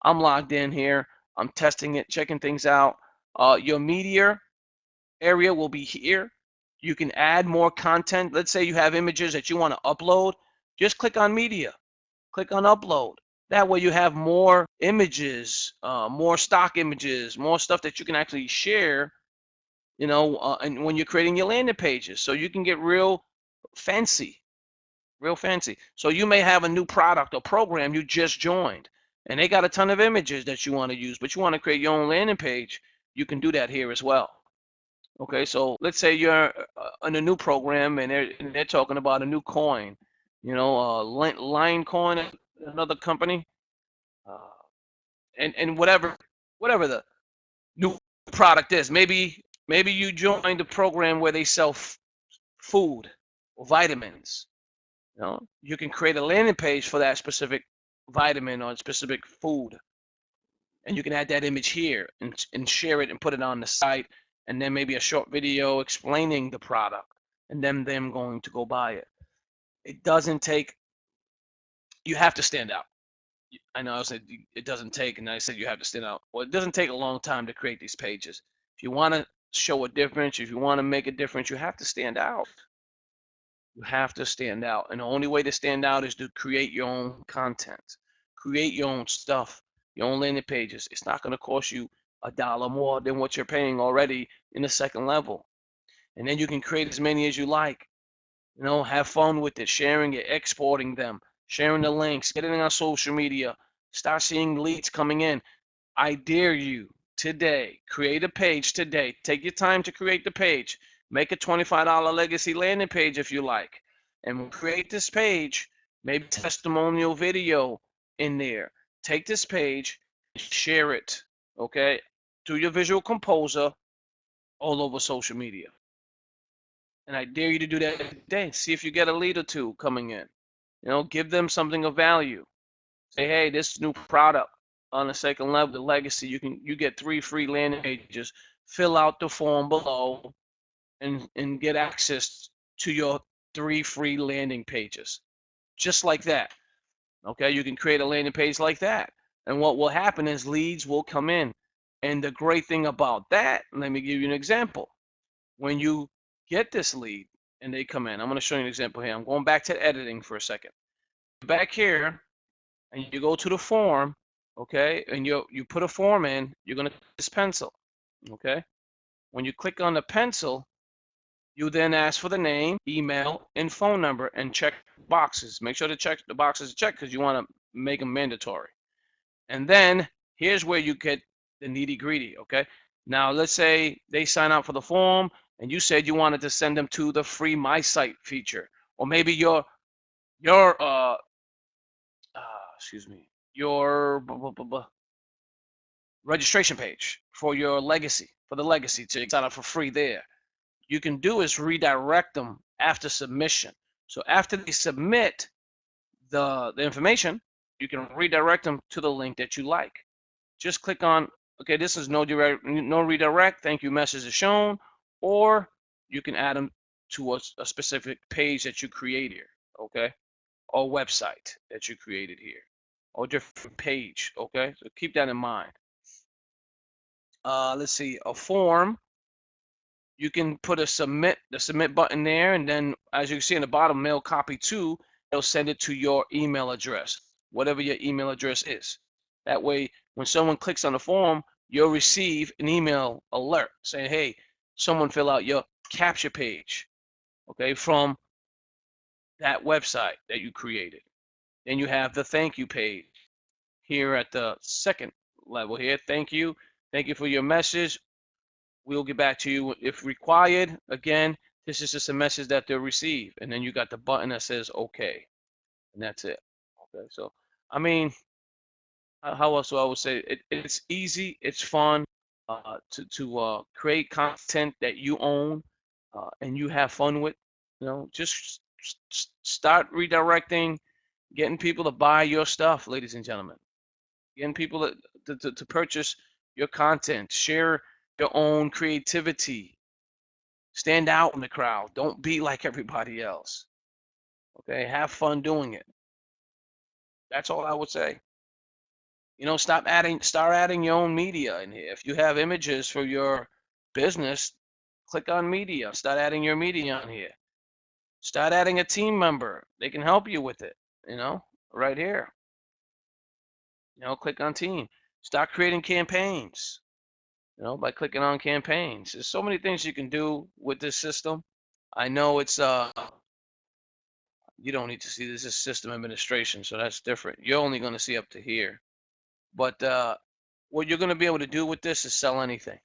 I'm logged in here. I'm testing it, checking things out. Your media area will be here. You can add more content. Let's say you have images that you want to upload. Just click on media, click on upload. That way you have more images, more stock images, more stuff that you can actually share, and when you're creating your landing pages. So you can get real fancy, real fancy. So you may have a new product or program you just joined, and they got a ton of images that you want to use, but you want to create your own landing page. You can do that here as well. Okay, so let's say you're in a new program and they're talking about a new coin, Line Coin, another company, uh, and whatever the new product is. Maybe you joined a program where they sell food or vitamins. You can create a landing page for that specific vitamin or specific food, and you can add that image here and share it and put it on the site, and then maybe a short video explaining the product, and then them going to go buy it. It doesn't take, you have to stand out. I know I said it doesn't take, and I said you have to stand out. Well, it doesn't take a long time to create these pages. If you want to show a difference, if you want to make a difference, you have to stand out. You have to stand out. And the only way to stand out is to create your own content, create your own stuff, your own landing pages. It's not going to cost you $1 more than what you're paying already in the second level. And then you can create as many as you like. Have fun with it, sharing it, exporting them, sharing the links, getting it on social media, start seeing leads coming in. I dare you today, create a page today. Take your time to create the page. Make a $25 legacy landing page if you like. And create this page, maybe testimonial video in there. Take this page, share it, okay? Do your visual composer all over social media. And I dare you to do that today. See if you get a lead or two coming in. Give them something of value. Say, hey, this new product on the second level, the legacy, you get 3 free landing pages. Fill out the form below and get access to your 3 free landing pages. Just like that. Okay, you can create a landing page like that. And what will happen is leads will come in. And the great thing about that, let me give you an example. When you get this lead and they come in, I'm going to show you an example here. I'm going back to editing for a second. Back here, and you go to the form, okay, and you put a form in, you're going to this pencil, okay. When you click on the pencil, you then ask for the name, email, and phone number, and check boxes. Make sure to check the boxes checked because you want to make them mandatory. And then here's where you get the nitty gritty, okay. Now let's say they sign up for the form and you said you wanted to send them to the free My Site feature, or maybe your registration page for your legacy, for the legacy, to sign up for free there. You can do is redirect them after submission. So after they submit the information, you can redirect them to the link that you like. Just click on, okay, this is no redirect, thank you message is shown, or you can add them to a specific page that you create here, okay, or website that you created here, or different page, okay? So keep that in mind. Let's see, a form, you can put the submit button there, and then as you can see in the bottom, mail copy to, it'll send it to your email address, whatever your email address is. That way, when someone clicks on the form, you'll receive an email alert saying, hey, someone fill out your capture page, okay, from that website that you created. Then you have the thank you page here at the second level here. Thank you for your message. We'll get back to you if required. Again, this is just a message that they'll receive. And then you got the button that says okay. And that's it. Okay, so I mean, how else do I would say it's easy, it's fun to create content that you own and you have fun with. Just start redirecting, getting people to buy your stuff, ladies and gentlemen. Getting people to purchase your content, share your own creativity, stand out in the crowd. Don't be like everybody else. Okay, have fun doing it. That's all I would say. Start adding your own media in here. If you have images for your business, Click on media. Start adding your media on here. Start adding a team member. They can help you with it, right here. Click on team. Start creating campaigns, by clicking on campaigns. There's so many things you can do with this system. I know it's you don't need to see this is system administration, so that's different. You're only going to see up to here. But what you're going to be able to do with this is sell anything.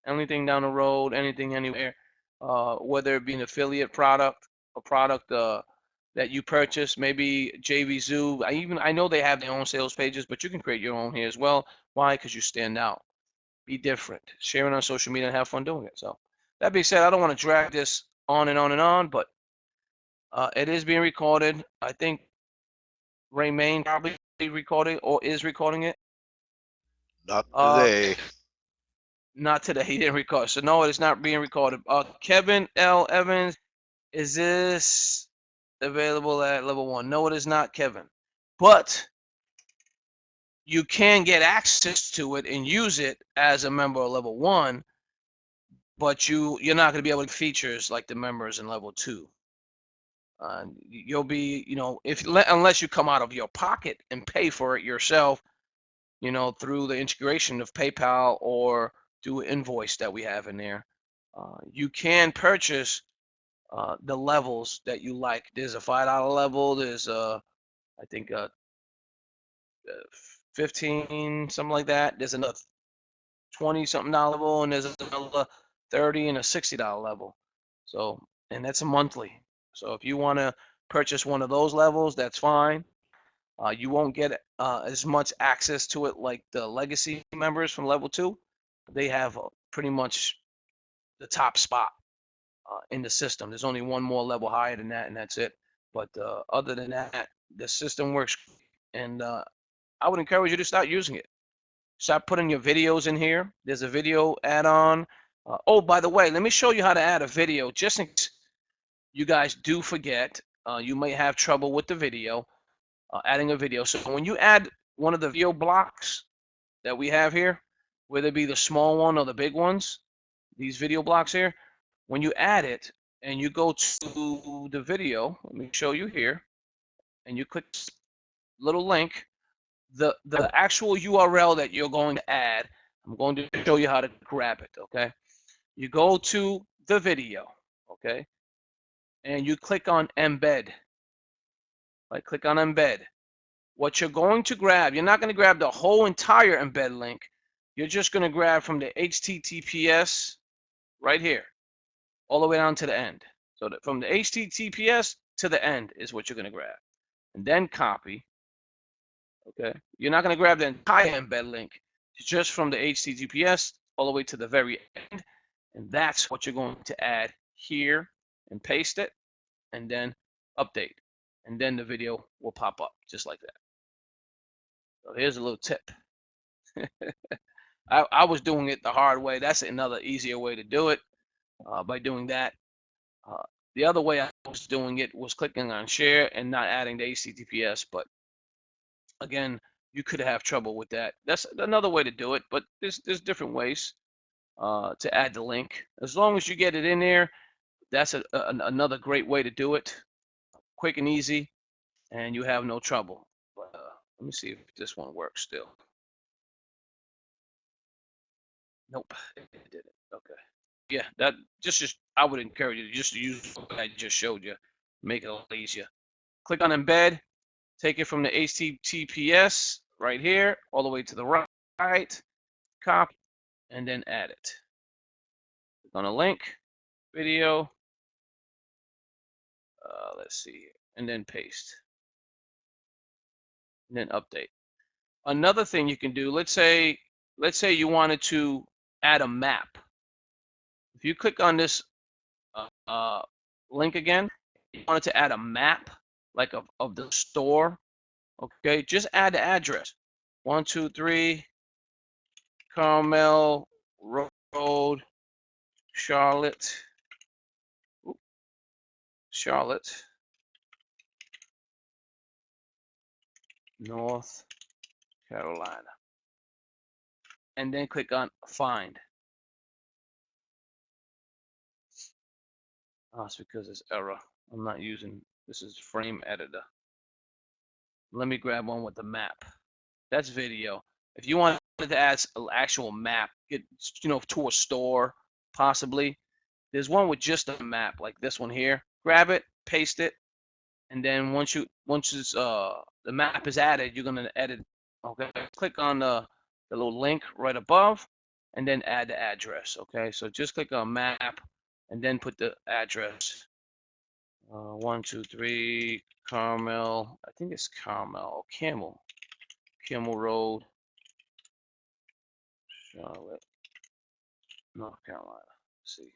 Anything down the road, anything anywhere, whether it be an affiliate product, a product that you purchase, maybe JVZoo. I know they have their own sales pages, but you can create your own here as well. Why? Because you stand out. Be different. Share it on social media and have fun doing it. So that being said, I don't want to drag this on and on and on, but it is being recorded. I think Raymain probably recording or is recording it. Not today. Not today. He didn't record. So no, it is not being recorded. Kevin L. Evans, is this available at level 1? No, it is not, Kevin. But you can get access to it and use it as a member of level 1, but you're not going to be able to features like the members in level 2. You'll be, unless you come out of your pocket and pay for it yourself, through the integration of PayPal or through an invoice that we have in there. You can purchase the levels that you like. There's a $5 level. There's I think 15, something like that. There's another 20 something dollar level, and there's another 30 and a $60 level. So, and that's a monthly. So if you want to purchase one of those levels, that's fine. You won't get as much access to it like the legacy members from level 2. They have pretty much the top spot in the system. There's only one more level higher than that, and that's it. But other than that, the system works, and I would encourage you to start using it. Start putting your videos in here. There's a video add-on. Oh, by the way, let me show you how to add a video, just in case you guys do forget. You may have trouble with the video, adding a video. So when you add one of the video blocks that we have here, whether it be the small one or the big ones, these video blocks here, when you add it and you go to the video, let me show you here, and you click little link, the actual URL that you're going to add, I'm going to show you how to grab it, okay? You go to the video, okay? And you click on embed. Right, click on embed. What you're going to grab, you're not going to grab the whole entire embed link. You're just going to grab from the HTTPS right here, all the way down to the end. So that from the HTTPS to the end is what you're going to grab. And then copy. Okay. You're not going to grab the entire embed link. It's just from the HTTPS all the way to the very end. And that's what you're going to add here and paste it and then update. And then the video will pop up just like that. So here's a little tip. I was doing it the hard way. That's another easier way to do it by doing that. The other way I was doing it was clicking on share and not adding the HTTPS. But again, you could have trouble with that. That's another way to do it. But there's different ways to add the link. As long as you get it in there, that's another great way to do it. Quick and easy, and you have no trouble. But let me see if this one works still. Nope, it didn't. Okay. Yeah, that just I would encourage you just to use what I just showed you. Make it a little easier. Click on embed. Take it from the HTTPS right here all the way to the right. Copy and then add it. Click on a link, video. Let's see, and then paste. And then update. Another thing you can do, let's say you wanted to add a map. If you click on this link again, you wanted to add a map like of the store, okay, just add the address. 123 Carmel Road, Charlotte, North Carolina. And then click on find. Oh, it's because it's error. I'm not using, this is frame editor. Let me grab one with the map. That's video. If you wanted to add an actual map, get, to a store, possibly, there's one with just a map, like this one here. Grab it, paste it, and then once the map is added, you're gonna edit. Okay, click on the little link right above, and then add the address. Okay, so just click on map, and then put the address. 123 Carmel. I think it's Carmel. Camel Road, Charlotte, North Carolina. Let's see.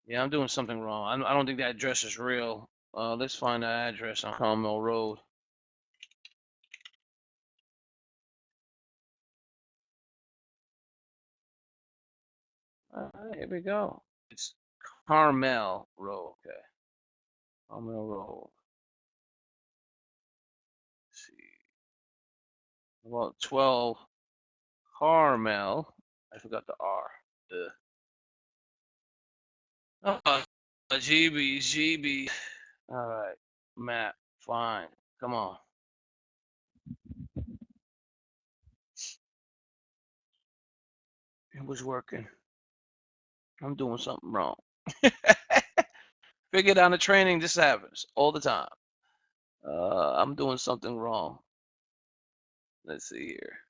Yeah, I'm doing something wrong. I don't think that address is real. Let's find the address on Carmel Road. Here we go. It's Carmel Road. Okay. Carmel Road. Let's see. About 12 Carmel. I forgot the R. Oh, GB. All right. Map. Fine. Come on. It was working. I'm doing something wrong. Figured on the training, this happens all the time. I'm doing something wrong. Let's see here.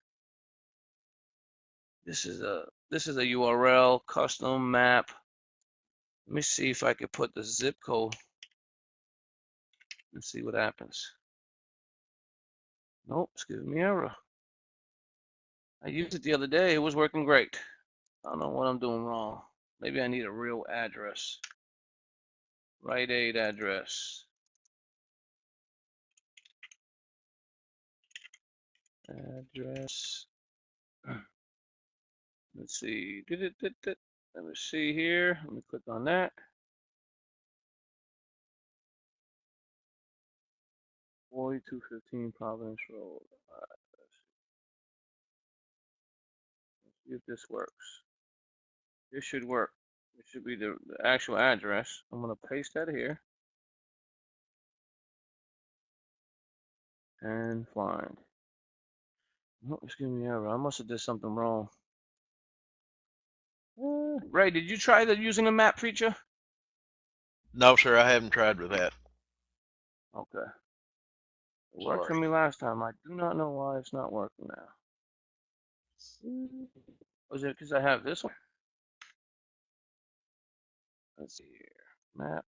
This is a URL custom map. Let me see if I could put the zip code. Let's see what happens. Nope, it's giving me error. I used it the other day. It was working great. I don't know what I'm doing wrong. Maybe I need a real address. Rite Aid address. Address. Let's see. Let me see here. Let me click on that. 4215 Providence Road. All right, let's see if this works. This should work. It should be the actual address. I'm gonna paste that here and find. Oh, it's giving me error. I must have did something wrong. Ray, did you try using the map feature? No, sir, I haven't tried with that. Okay. It worked for me last time. I do not know why it's not working now. Was it because I have this one? Let's see here. Map.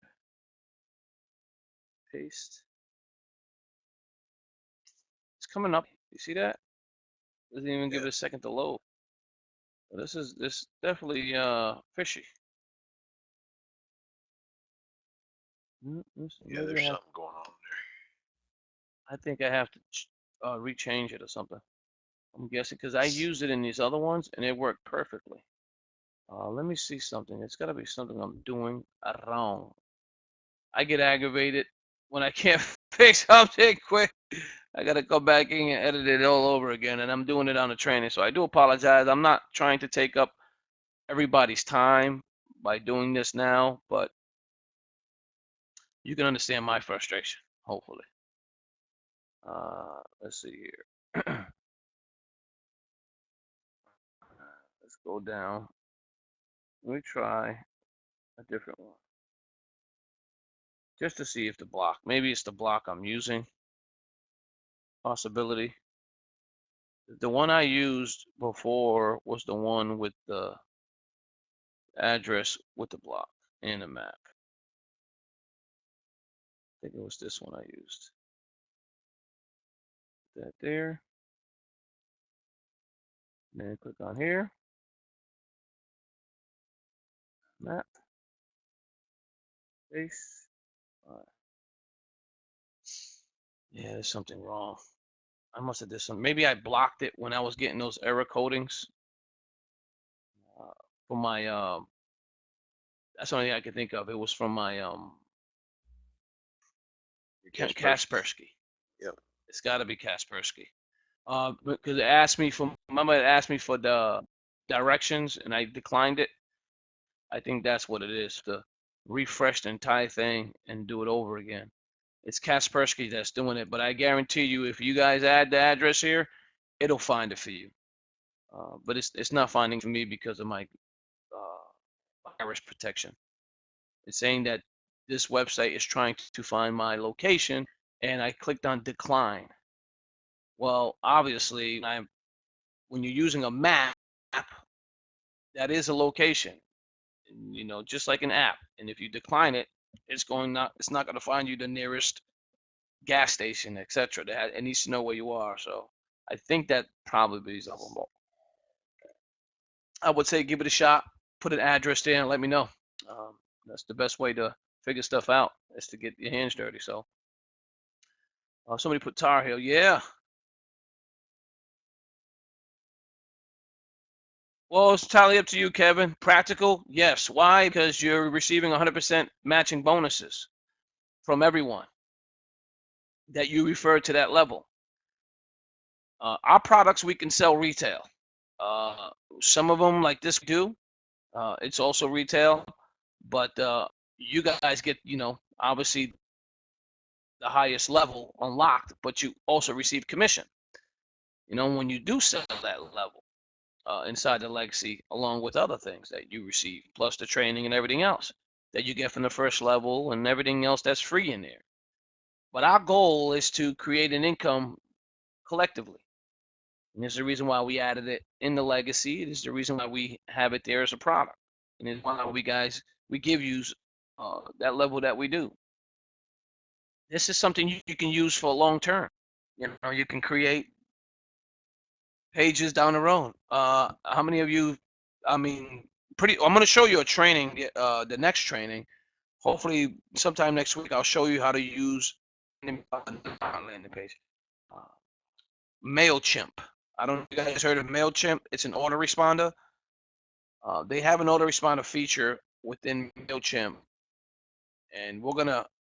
Paste. It's coming up. You see that? Doesn't even give it a second to load. This definitely fishy. Yeah, there's something going on there. I think I have to rechange it or something. I'm guessing because I used it in these other ones and it worked perfectly. Let me see something. It's got to be something I'm doing wrong. I get aggravated when I can't fix something quick. I got to go back in and edit it all over again, and I'm doing it on the training. So I do apologize. I'm not trying to take up everybody's time by doing this now, but you can understand my frustration, hopefully. Let's see here. Let's go down. Let me try a different one. Just to see if the block, maybe it's the block I'm using. Possibility. The one I used before was the one with the address with the block and the map. I think it was this one I used. That there. Then click on here. Map. Base. All right. Yeah, there's something wrong. I must have did some. Maybe I blocked it when I was getting those error codings. For my that's the only thing I could think of. It was from my Kaspersky. Yep. It's got to be Kaspersky. Because it asked me for, remember it asked me for the directions and I declined it. I think that's what it is. refresh the entire thing and do it over again. It's Kaspersky that's doing it, but I guarantee you, if you guys add the address here, it'll find it for you. But it's not finding for me because of my virus protection. It's saying that this website is trying to find my location, and I clicked on decline. Well, obviously, when you're using a map, that is a location, you know, just like an app. And if you decline it, it's not going to find you the nearest gas station, etc. It needs to know where you are. So I think that probably is available. I would say give it a shot. Put an address there and let me know. That's the best way to figure stuff out, is to get your hands dirty. So somebody put Tar Heel. Yeah. Well, it's entirely up to you, Kevin. Practical, yes. Why? Because you're receiving 100% matching bonuses from everyone that you refer to that level. Our products we can sell retail. Some of them, like this, do. It's also retail, but you guys get, you know, obviously the highest level unlocked, but you also receive commission. You know, when you do sell that level inside the legacy, along with other things that you receive, plus the training and everything else that you get from the first level and everything else that's free in there. But our goal is to create an income collectively. And this is the reason why we added it in the legacy. It is the reason why we have it there as a product. And it's why we give you that level that we do. This is something you can use for long term. You know, you can create pages down the road. How many of you, I mean, I'm going to show you a training, the next training. Hopefully sometime next week, I'll show you how to use landing page. MailChimp. I don't know if you guys heard of MailChimp. It's an autoresponder. They have an autoresponder feature within MailChimp, and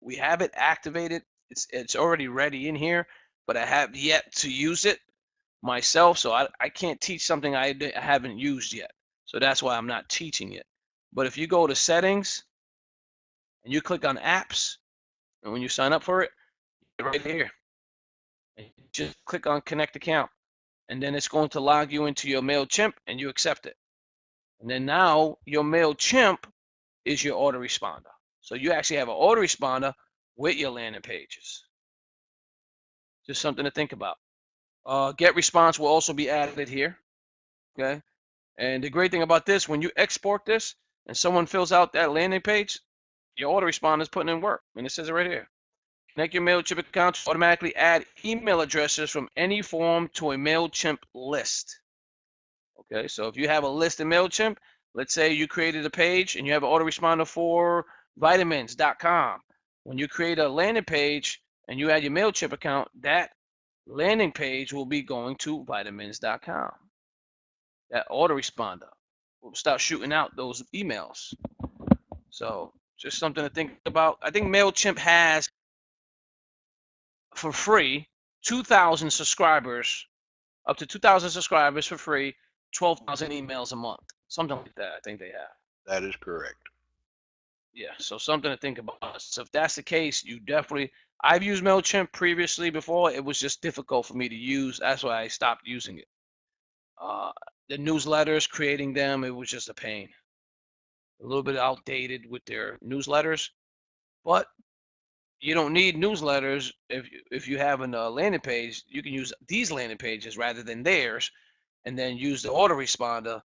we have it activated. It's already ready in here, but I have yet to use it myself, so I can't teach something I haven't used yet. So that's why I'm not teaching it. But if you go to settings and you click on apps, and when you sign up for it, right here, and just click on connect account, and then it's going to log you into your MailChimp, and you accept it. And then now your MailChimp is your autoresponder. So you actually have an autoresponder with your landing pages. Just something to think about. Get response will also be added here. Okay. And the great thing about this, when you export this and someone fills out that landing page, your autoresponder is putting in work. And it says it right here. Connect your MailChimp account to automatically add email addresses from any form to a MailChimp list. Okay, so if you have a list in MailChimp, let's say you created a page and you have an autoresponder for vitamins.com. When you create a landing page and you add your MailChimp account, that landing page will be going to vitamins.com. That autoresponder will start shooting out those emails. So just something to think about. I think MailChimp has, for free, 2,000 subscribers, up to 2,000 subscribers for free, 12,000 emails a month. Something like that, I think they have. That is correct. Yeah, so something to think about. So if that's the case, I've used MailChimp previously before. It was just difficult for me to use. That's why I stopped using it. The newsletters, creating them, it was just a pain. A little bit outdated with their newsletters, but you don't need newsletters if you have a landing page. You can use these landing pages rather than theirs, and then use the autoresponder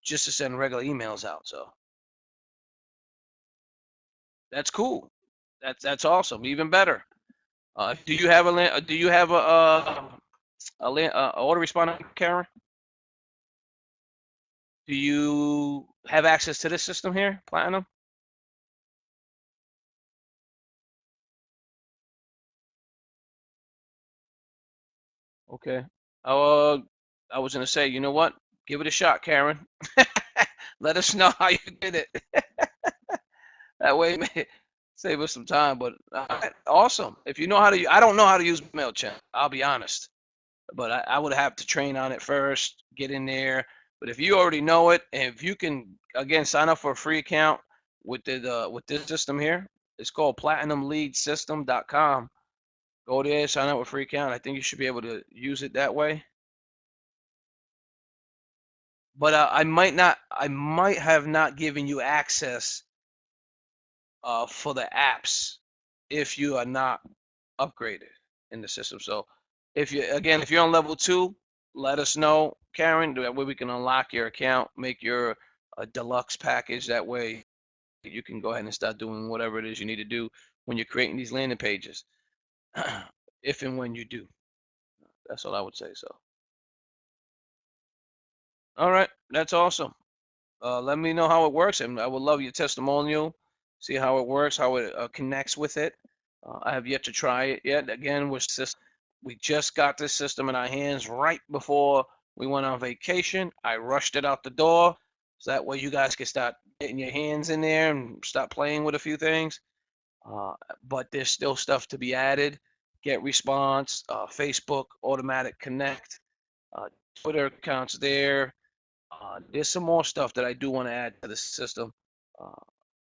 just to send regular emails out. So that's cool. That's awesome. Even better. Do you have a autoresponder, Karen? Do you have access to this system here, Platinum? Okay. I was gonna say, you know what? Give it a shot, Karen. Let us know how you did it. That way, may save us some time. But awesome. If you know how to, I don't know how to use MailChimp. I'll be honest, but I would have to train on it first, get in there. But if you already know it, and if you can, again, sign up for a free account, with this system here. It's called PlatinumLeadSystem.com. Go there, sign up with a free account. I think you should be able to use it that way. But I might have not given you access for the apps if you are not upgraded in the system. So if you're on level 2, let us know, Karen. That way we can unlock your account, make your deluxe package. That way you can go ahead and start doing whatever it is you need to do when you're creating these landing pages. If and when you do. That's all I would say. So, all right, that's awesome. Let me know how it works, and I would love your testimonial. See how it works, how it connects with it. I have yet to try it yet. Again, we just got this system in our hands right before we went on vacation. I rushed it out the door, so that way you guys can start getting your hands in there and start playing with a few things. But there's still stuff to be added. Get response, Facebook, automatic connect, Twitter accounts there. There's some more stuff that I do want to add to the system.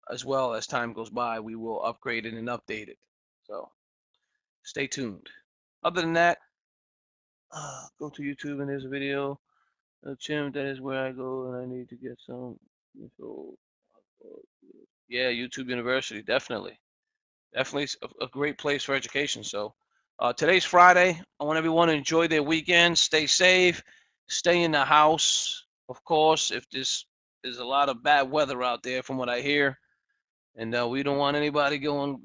As well as time goes by, we will upgrade it and update it. So stay tuned. Other than that, go to YouTube and there's a video. Chim, that is where I go and I need to get some info. Yeah, YouTube University, definitely. Definitely a great place for education. So today's Friday. I want everyone to enjoy their weekend. Stay safe. Stay in the house. Of course, if there's a lot of bad weather out there from what I hear. And we don't want anybody going,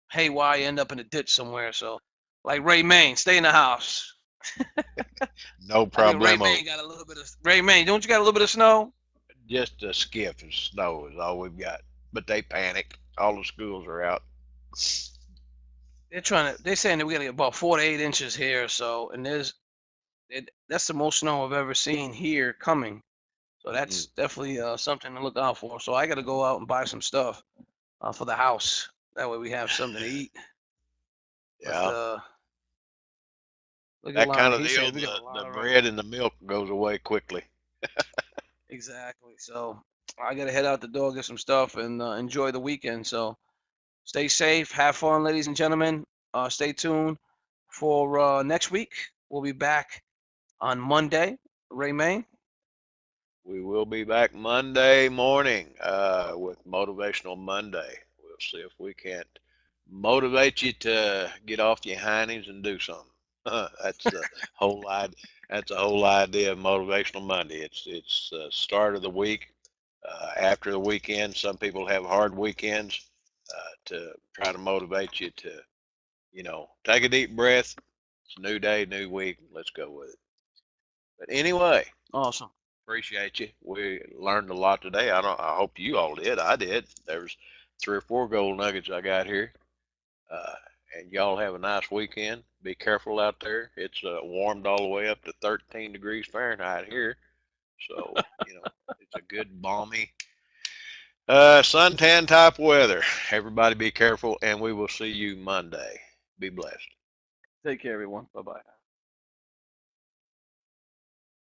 haywire, end up in a ditch somewhere. So, like Ray Main, stay in the house. No I think Ray problemo. Main got a little bit of Ray Main. Don't you got a little bit of snow? Just a skiff of snow is all we've got. But they panicked. All the schools are out. They're saying that we gotta get about 4 to 8 inches here. So, and that's the most snow I've ever seen here coming. So that's definitely something to look out for. So I got to go out and buy some stuff for the house. That way we have something to eat. Yeah. But, That kind of he deal, said we got a lot the of bread and the milk goes away quickly. Exactly. So I got to head out the door, get some stuff, and enjoy the weekend. So stay safe, have fun, ladies and gentlemen. Stay tuned for next week. We'll be back on Monday. Ray Main. We will be back Monday morning with Motivational Monday. We'll see if we can't motivate you to get off your hiney's and do something. That's the whole idea. That's the whole idea of Motivational Monday. It's the start of the week. After the weekend, some people have hard weekends to try to motivate you to, take a deep breath. It's a new day, new week. Let's go with it. But anyway, Awesome. appreciate you. We learned a lot today. I hope you all did. I did. There was 3 or 4 gold nuggets I got here. And y'all have a nice weekend. Be careful out there. It's warmed all the way up to 13 degrees Fahrenheit here. So, it's a good balmy suntan type weather. Everybody be careful, and we will see you Monday. Be blessed. Take care, everyone. Bye-bye.